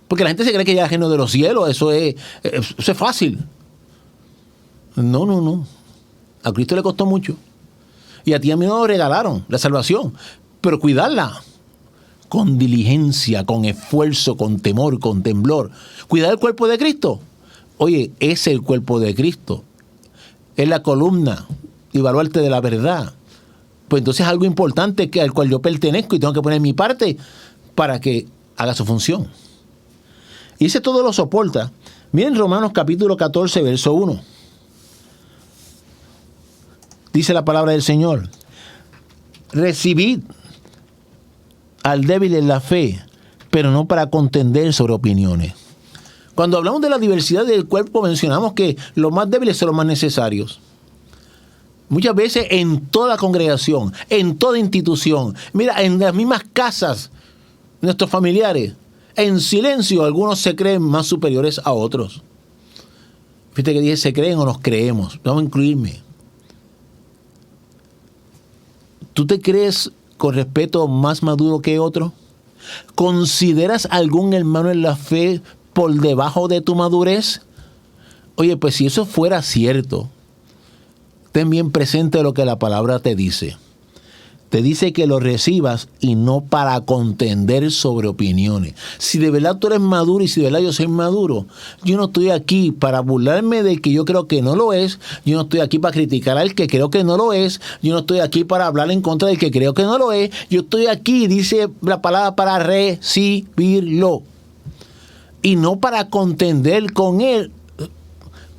Porque la gente se cree que ya es ajeno de los cielos. Eso es fácil. No. A Cristo le costó mucho. Y a ti y a mí nos regalaron la salvación. Pero cuidarla con diligencia, con esfuerzo, con temor, con temblor. Cuidar el cuerpo de Cristo. Oye, es el cuerpo de Cristo. Es la columna y baluarte de la verdad. Pues entonces es algo importante al cual yo pertenezco y tengo que poner mi parte para que haga su función. Y ese todo lo soporta. Miren Romanos capítulo 14, verso 1. Dice la palabra del Señor: recibid al débil en la fe, pero no para contender sobre opiniones. Cuando hablamos de la diversidad del cuerpo, mencionamos que los más débiles son los más necesarios. Muchas veces en toda congregación, en toda institución, mira, en las mismas casas, nuestros familiares, en silencio, algunos se creen más superiores a otros. Fíjate que dije, se creen o nos creemos. Vamos a incluirme. ¿Tú te crees con respeto más maduro que otro? ¿Consideras algún hermano en la fe por debajo de tu madurez? Oye, pues si eso fuera cierto, ten bien presente lo que la palabra te dice. Te dice que lo recibas y no para contender sobre opiniones. Si de verdad tú eres maduro y si de verdad yo soy maduro, yo no estoy aquí para burlarme del que yo creo que no lo es. Yo no estoy aquí para criticar al que creo que no lo es. Yo no estoy aquí para hablar en contra del que creo que no lo es. Yo estoy aquí, dice la palabra, para recibirlo. Y no para contender con él,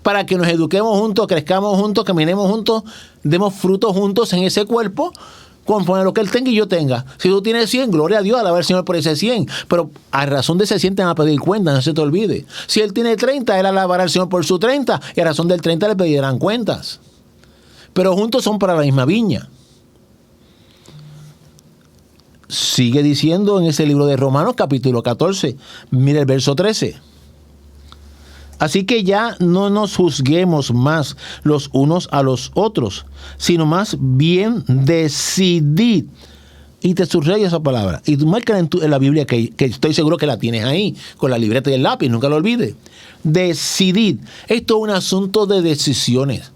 para que nos eduquemos juntos, crezcamos juntos, caminemos juntos, demos frutos juntos en ese cuerpo, conforme a lo que él tenga y yo tenga. Si tú tienes 100, gloria a Dios, alaba al Señor por ese 100. Pero a razón de ese 100 te van a pedir cuenta, no se te olvide. Si él tiene 30, él alabará al Señor por su 30, y a razón del 30 le pedirán cuentas. Pero juntos son para la misma viña. Sigue diciendo en ese libro de Romanos, capítulo 14, mira el verso 13. Así que ya no nos juzguemos más los unos a los otros, sino más bien decidid. Y te subrayo esa palabra. Y tú marcas en la Biblia, que estoy seguro que la tienes ahí, con la libreta y el lápiz, nunca lo olvides. Decidid. Esto es un asunto de decisiones.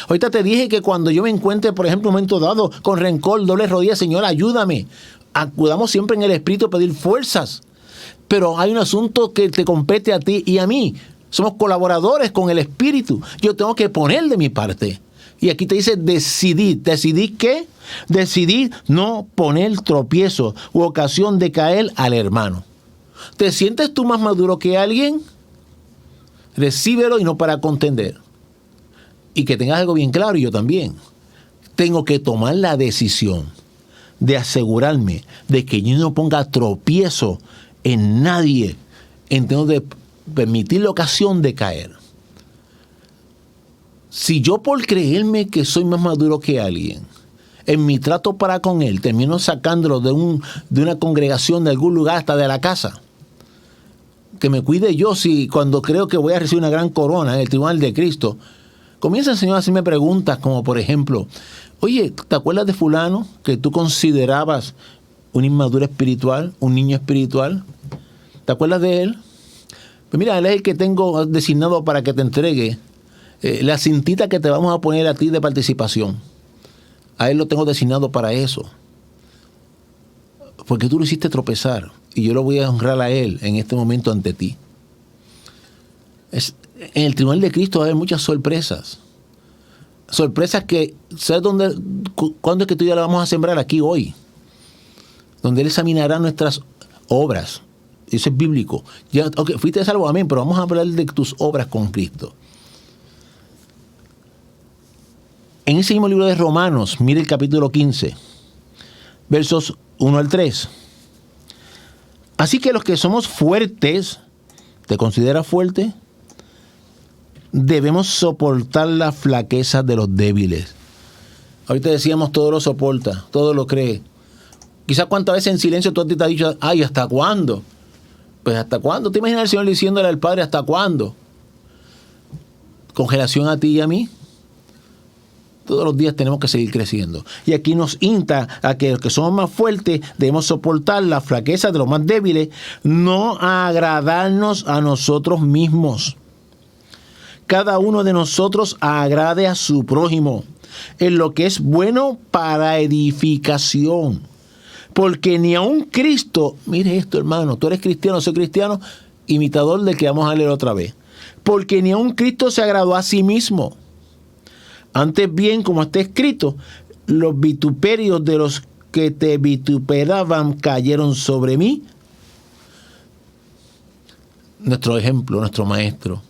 Ahorita te dije que cuando yo me encuentre, por ejemplo, en un momento dado, con rencor, doble rodilla, Señor, ayúdame. Acudamos siempre en el Espíritu a pedir fuerzas. Pero hay un asunto que te compete a ti y a mí. Somos colaboradores con el Espíritu. Yo tengo que poner de mi parte. Y aquí te dice decidir. ¿Decidir qué? Decidir no poner tropiezo u ocasión de caer al hermano. ¿Te sientes tú más maduro que alguien? Recíbelo y no para contender. Y que tengas algo bien claro, y yo también. Tengo que tomar la decisión de asegurarme de que yo no ponga tropiezo en nadie en términos de permitir la ocasión de caer. Si yo por creerme que soy más maduro que alguien, en mi trato para con él, termino sacándolo de una congregación, de algún lugar, hasta de la casa, que me cuide yo si cuando creo que voy a recibir una gran corona en el tribunal de Cristo, comienza el Señor a hacerme preguntas como por ejemplo, oye, ¿te acuerdas de fulano que tú considerabas un inmaduro espiritual, un niño espiritual? ¿Te acuerdas de él? Pues mira, él es el que tengo designado para que te entregue la cintita que te vamos a poner a ti de participación. A él lo tengo designado para eso. Porque tú lo hiciste tropezar y yo lo voy a honrar a él en este momento ante ti. En el tribunal de Cristo va a haber muchas sorpresas. Sorpresas que, ¿sabes cuándo es que tú y yo la vamos a sembrar? Aquí hoy. Donde él examinará nuestras obras. Eso es bíblico. Ya, okay, fuiste salvo, amén, pero vamos a hablar de tus obras con Cristo. En ese mismo libro de Romanos, mire el capítulo 15, versos 1 al 3. Así que los que somos fuertes, ¿te consideras fuerte? Debemos soportar la flaqueza de los débiles. Ahorita decíamos, todo lo soporta, todo lo cree. Quizás cuántas veces en silencio tú te has dicho, ay, ¿hasta cuándo? Pues ¿hasta cuándo? ¿Te imaginas el Señor diciéndole al Padre hasta cuándo? Con relación a ti y a mí. Todos los días tenemos que seguir creciendo. Y aquí nos insta a que los que somos más fuertes debemos soportar la flaqueza de los más débiles, no agradarnos a nosotros mismos. Cada uno de nosotros agrade a su prójimo en lo que es bueno para edificación. Porque ni aun Cristo, mire esto hermano, tú eres cristiano, soy cristiano, imitador del que vamos a leer otra vez. Porque ni aun Cristo se agradó a sí mismo. Antes bien, como está escrito, los vituperios de los que te vituperaban cayeron sobre mí. Nuestro ejemplo, nuestro maestro.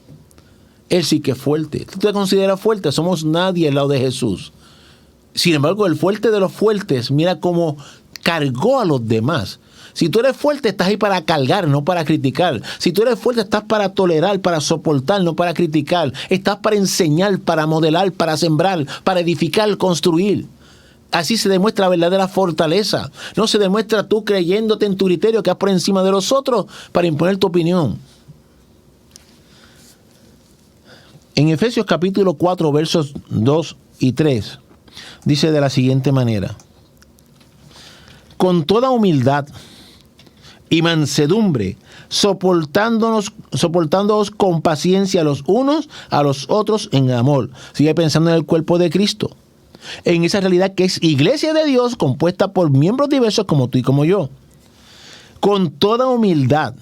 Él sí que es fuerte. ¿Tú te consideras fuerte? Somos nadie al lado de Jesús. Sin embargo, el fuerte de los fuertes, mira cómo cargó a los demás. Si tú eres fuerte, estás ahí para cargar, no para criticar. Si tú eres fuerte, estás para tolerar, para soportar, no para criticar. Estás para enseñar, para modelar, para sembrar, para edificar, construir. Así se demuestra la verdadera fortaleza. No se demuestra tú creyéndote en tu criterio que vas por encima de los otros para imponer tu opinión. En Efesios capítulo 4, versos 2 y 3, dice de la siguiente manera: con toda humildad y mansedumbre, soportándonos con paciencia los unos a los otros en amor. Sigue pensando en el cuerpo de Cristo, en esa realidad que es iglesia de Dios compuesta por miembros diversos como tú y como yo. Con toda humildad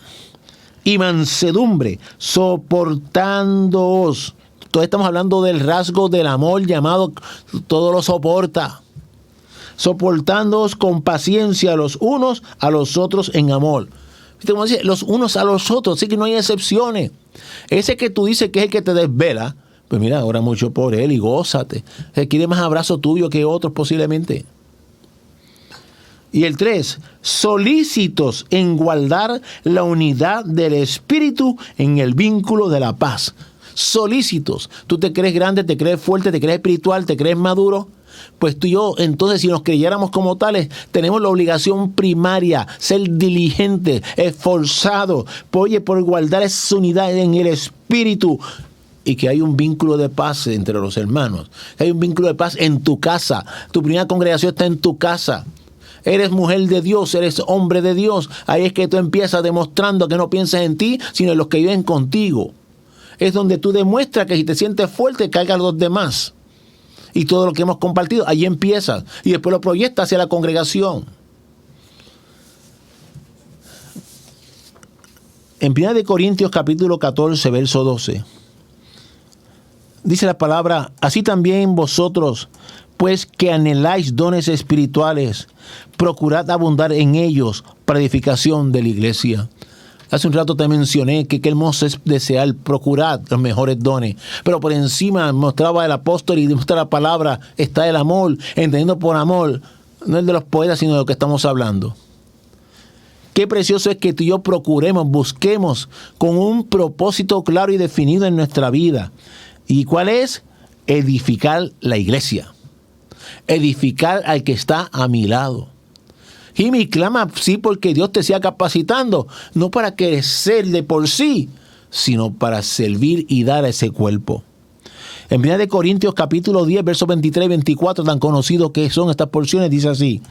y mansedumbre, soportándoos. Todos estamos hablando del rasgo del amor llamado todo lo soporta. Soportándoos con paciencia los unos a los otros en amor. Como dice, los unos a los otros, así que no hay excepciones. Ese que tú dices que es el que te desvela, pues mira, ora mucho por él y gózate. Él quiere más abrazo tuyo que otros posiblemente. Y el 3, solícitos en guardar la unidad del Espíritu en el vínculo de la paz. Solícitos. Tú te crees grande, te crees fuerte, te crees espiritual, te crees maduro. Pues tú y yo, entonces, si nos creyéramos como tales, tenemos la obligación primaria, ser diligentes, esforzados, por guardar esa unidad en el Espíritu, y que hay un vínculo de paz entre los hermanos, que hay un vínculo de paz en tu casa. Tu primera congregación está en tu casa. Eres mujer de Dios, eres hombre de Dios. Ahí es que tú empiezas demostrando que no piensas en ti, sino en los que viven contigo. Es donde tú demuestras que si te sientes fuerte, cargas a los demás. Y todo lo que hemos compartido, allí empiezas. Y después lo proyectas hacia la congregación. En 1 Corintios capítulo 14, verso 12. Dice la palabra: así también vosotros, pues que anheláis dones espirituales, procurad abundar en ellos para edificación de la iglesia. Hace un rato te mencioné que qué hermoso es desear, procurar los mejores dones. Pero por encima mostraba el apóstol y demuestra la palabra, está el amor, entendiendo por amor, no el de los poetas, sino de lo que estamos hablando. Qué precioso es que tú y yo procuremos, busquemos con un propósito claro y definido en nuestra vida. ¿Y cuál es? Edificar la iglesia. Edificar al que está a mi lado. Jimmy, clama sí porque Dios te siga capacitando, no para crecer de por sí, sino para servir y dar a ese cuerpo. En 1 Corintios capítulo 10, versos 23 y 24, tan conocidos que son estas porciones, dice así: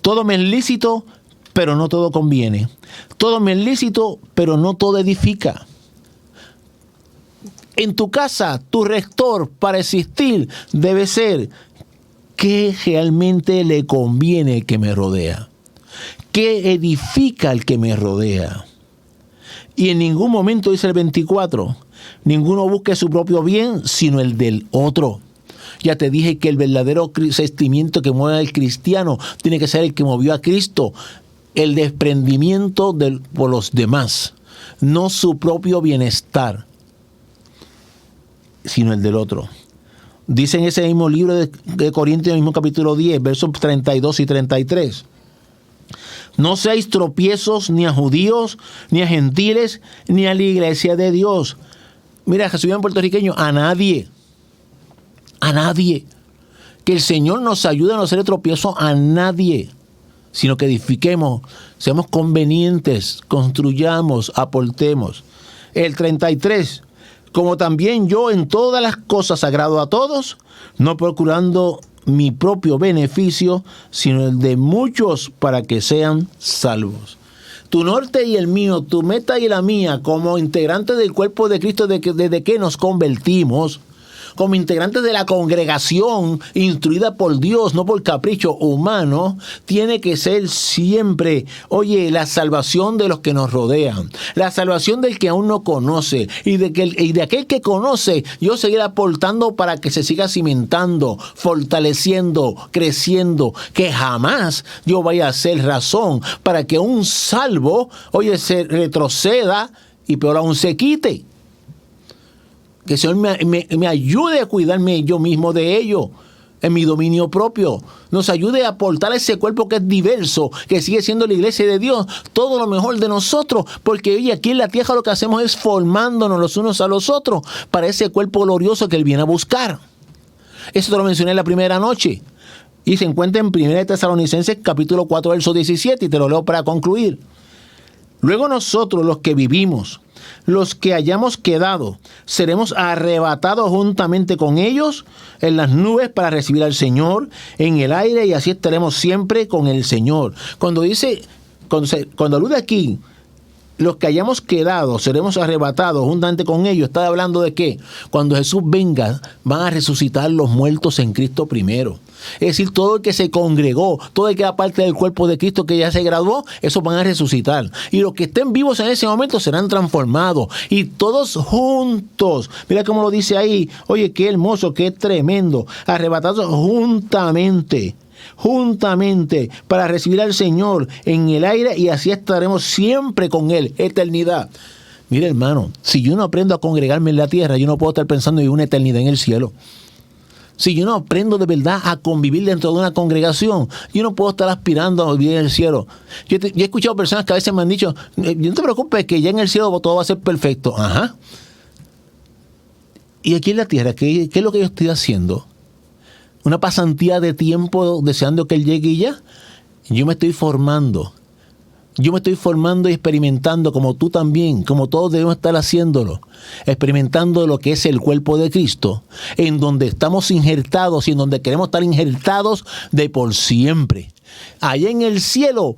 todo me es lícito, pero no todo conviene. Todo me es lícito, pero no todo edifica. En tu casa, tu rector para existir debe ser: ¿qué realmente le conviene al que me rodea? ¿Qué edifica al que me rodea? Y en ningún momento, dice el 24, ninguno busque su propio bien, sino el del otro. Ya te dije que el verdadero sentimiento que mueve al cristiano tiene que ser el que movió a Cristo, el desprendimiento por los demás, no su propio bienestar, sino el del otro. Dice en ese mismo libro de Corintios, mismo capítulo 10, versos 32 y 33. No seáis tropiezos ni a judíos, ni a gentiles, ni a la iglesia de Dios. Mira, Jesús en puertorriqueño, a nadie. A nadie. Que el Señor nos ayude a no ser tropiezo a nadie. sino que edifiquemos, seamos convenientes, construyamos, aportemos. El 33, como también yo en todas las cosas agrado a todos, no procurando mi propio beneficio, sino el de muchos para que sean salvos. Tu norte y el mío, tu meta y la mía, como integrantes del cuerpo de Cristo desde que nos convertimos, como integrantes de la congregación instruida por Dios, no por capricho humano, tiene que ser siempre, la salvación de los que nos rodean, la salvación del que aún no conoce, y de aquel que conoce, yo seguir aportando para que se siga cimentando, fortaleciendo, creciendo, que jamás yo vaya a ser razón para que un salvo, se retroceda y peor aún se quite. Que el Señor me ayude a cuidarme yo mismo de ello, en mi dominio propio. Nos ayude a aportar a ese cuerpo que es diverso, que sigue siendo la iglesia de Dios, todo lo mejor de nosotros, porque aquí en la tierra lo que hacemos es formándonos los unos a los otros para ese cuerpo glorioso que Él viene a buscar. Eso te lo mencioné en la primera noche. Y se encuentra en 1 Tesalonicenses capítulo 4, verso 17, y te lo leo para concluir. Luego nosotros, los que vivimos, los que hayamos quedado, seremos arrebatados juntamente con ellos en las nubes para recibir al Señor en el aire, y así estaremos siempre con el Señor. Cuando alude aquí, los que hayamos quedado, seremos arrebatados juntamente con ellos, está hablando de que cuando Jesús venga, van a resucitar los muertos en Cristo primero. Es decir, todo el que se congregó, todo el que era parte del cuerpo de Cristo que ya se graduó, esos van a resucitar. Y los que estén vivos en ese momento serán transformados. Y todos juntos, mira cómo lo dice ahí, qué hermoso, qué tremendo, arrebatados juntamente para recibir al Señor en el aire, y así estaremos siempre con Él, eternidad. Mira, hermano, si yo no aprendo a congregarme en la tierra, yo no puedo estar pensando en una eternidad en el cielo. Si yo no aprendo de verdad a convivir dentro de una congregación, yo no puedo estar aspirando a vivir en el cielo. Yo he escuchado personas que a veces me han dicho, no te preocupes, que ya en el cielo todo va a ser perfecto. Ajá. Y aquí en la tierra, ¿qué es lo que yo estoy haciendo? Una pasantía de tiempo deseando que Él llegue y ya. Yo me estoy formando. Yo me estoy formando y experimentando, como tú también, como todos debemos estar haciéndolo, experimentando lo que es el cuerpo de Cristo, en donde estamos injertados y en donde queremos estar injertados de por siempre. Allá en el cielo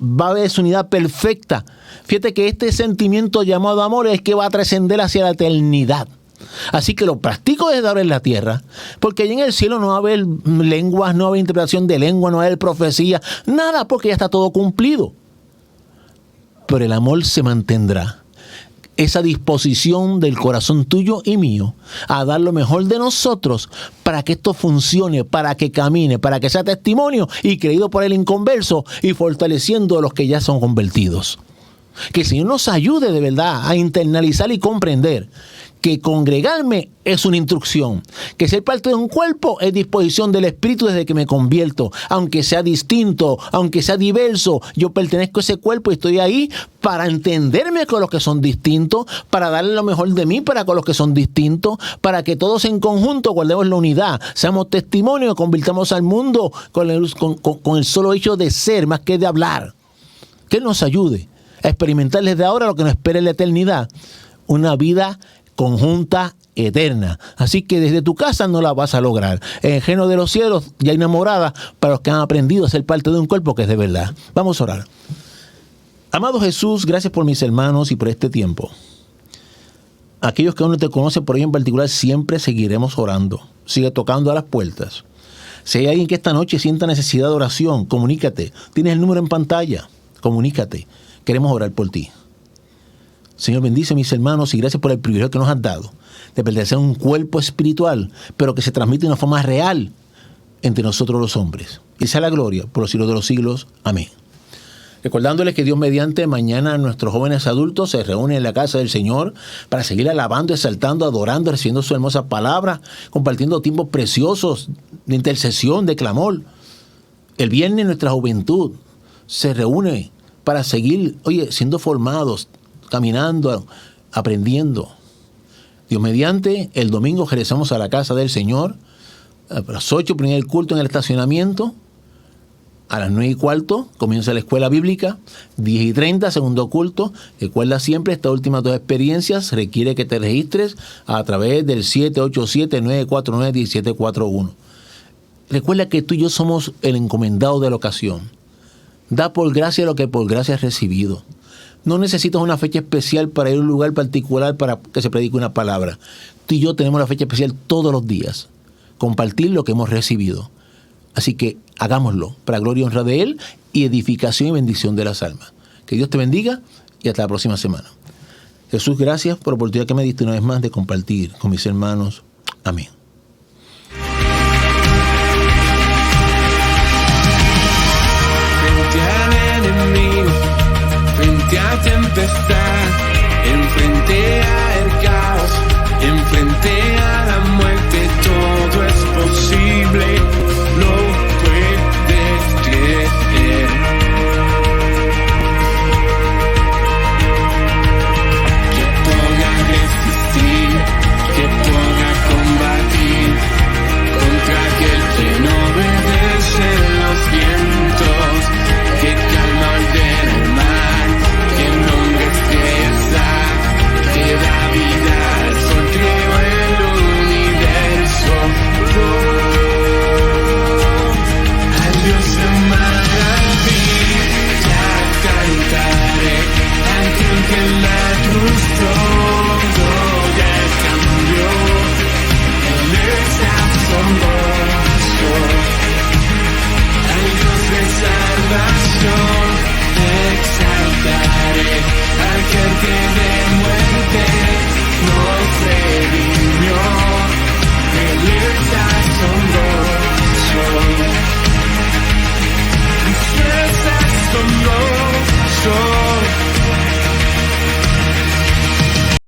va a haber esa unidad perfecta. Fíjate que este sentimiento llamado amor es el que va a trascender hacia la eternidad. Así que lo practico desde ahora en la tierra, porque allá en el cielo no va a haber lenguas, no va a haber interpretación de lengua, no va a haber profecía, nada, porque ya está todo cumplido. Pero el amor se mantendrá. Esa disposición del corazón tuyo y mío a dar lo mejor de nosotros para que esto funcione, para que camine, para que sea testimonio y creído por el inconverso, y fortaleciendo a los que ya son convertidos. Que el Señor nos ayude de verdad a internalizar y comprender que congregarme es una instrucción, que ser parte de un cuerpo es disposición del Espíritu desde que me convierto, aunque sea distinto, aunque sea diverso, yo pertenezco a ese cuerpo y estoy ahí para entenderme con los que son distintos, para darle lo mejor de mí para con los que son distintos, para que todos en conjunto guardemos la unidad, seamos testimonio, convirtamos al mundo con el solo hecho de ser, más que de hablar. Que Él nos ayude a experimentar desde ahora lo que nos espera en la eternidad, una vida conjunta eterna. Así que desde tu casa no la vas a lograr. En el reino de los cielos ya hay una morada para los que han aprendido a ser parte de un cuerpo que es de verdad. Vamos a orar. Amado Jesús, gracias por mis hermanos y por este tiempo. Aquellos que aún no te conocen por ello en particular, siempre seguiremos orando. Sigue tocando a las puertas. Si hay alguien que esta noche sienta necesidad de oración, comunícate. Tienes el número en pantalla. Comunícate. Queremos orar por ti. Señor, bendice a mis hermanos y gracias por el privilegio que nos has dado de pertenecer a un cuerpo espiritual, pero que se transmite de una forma real entre nosotros los hombres. Y sea la gloria por los siglos de los siglos. Amén. Recordándoles que Dios mediante, mañana nuestros jóvenes adultos se reúnen en la casa del Señor para seguir alabando, exaltando, adorando, recibiendo su hermosa palabra, compartiendo tiempos preciosos de intercesión, de clamor. El viernes nuestra juventud se reúne para seguir, siendo formados, caminando, aprendiendo. Dios mediante, el domingo regresamos a la casa del Señor. A las 8, primer culto en el estacionamiento. A las 9:15 comienza la escuela bíblica, 10:30 segundo culto. Recuerda siempre, estas últimas 2 experiencias requiere que te registres a través del 787-949-1741. Recuerda que tú y yo somos el encomendado de la ocasión. Da por gracia lo que por gracia has recibido. No necesitas una fecha especial para ir a un lugar particular para que se predique una palabra. Tú y yo tenemos la fecha especial todos los días. Compartir lo que hemos recibido. Así que hagámoslo para gloria y honra de Él y edificación y bendición de las almas. Que Dios te bendiga y hasta la próxima semana. Jesús, gracias por la oportunidad que me diste una vez más de compartir con mis hermanos. Amén. Frente al enemigo, frente a tempestad, enfrente al caos, enfrente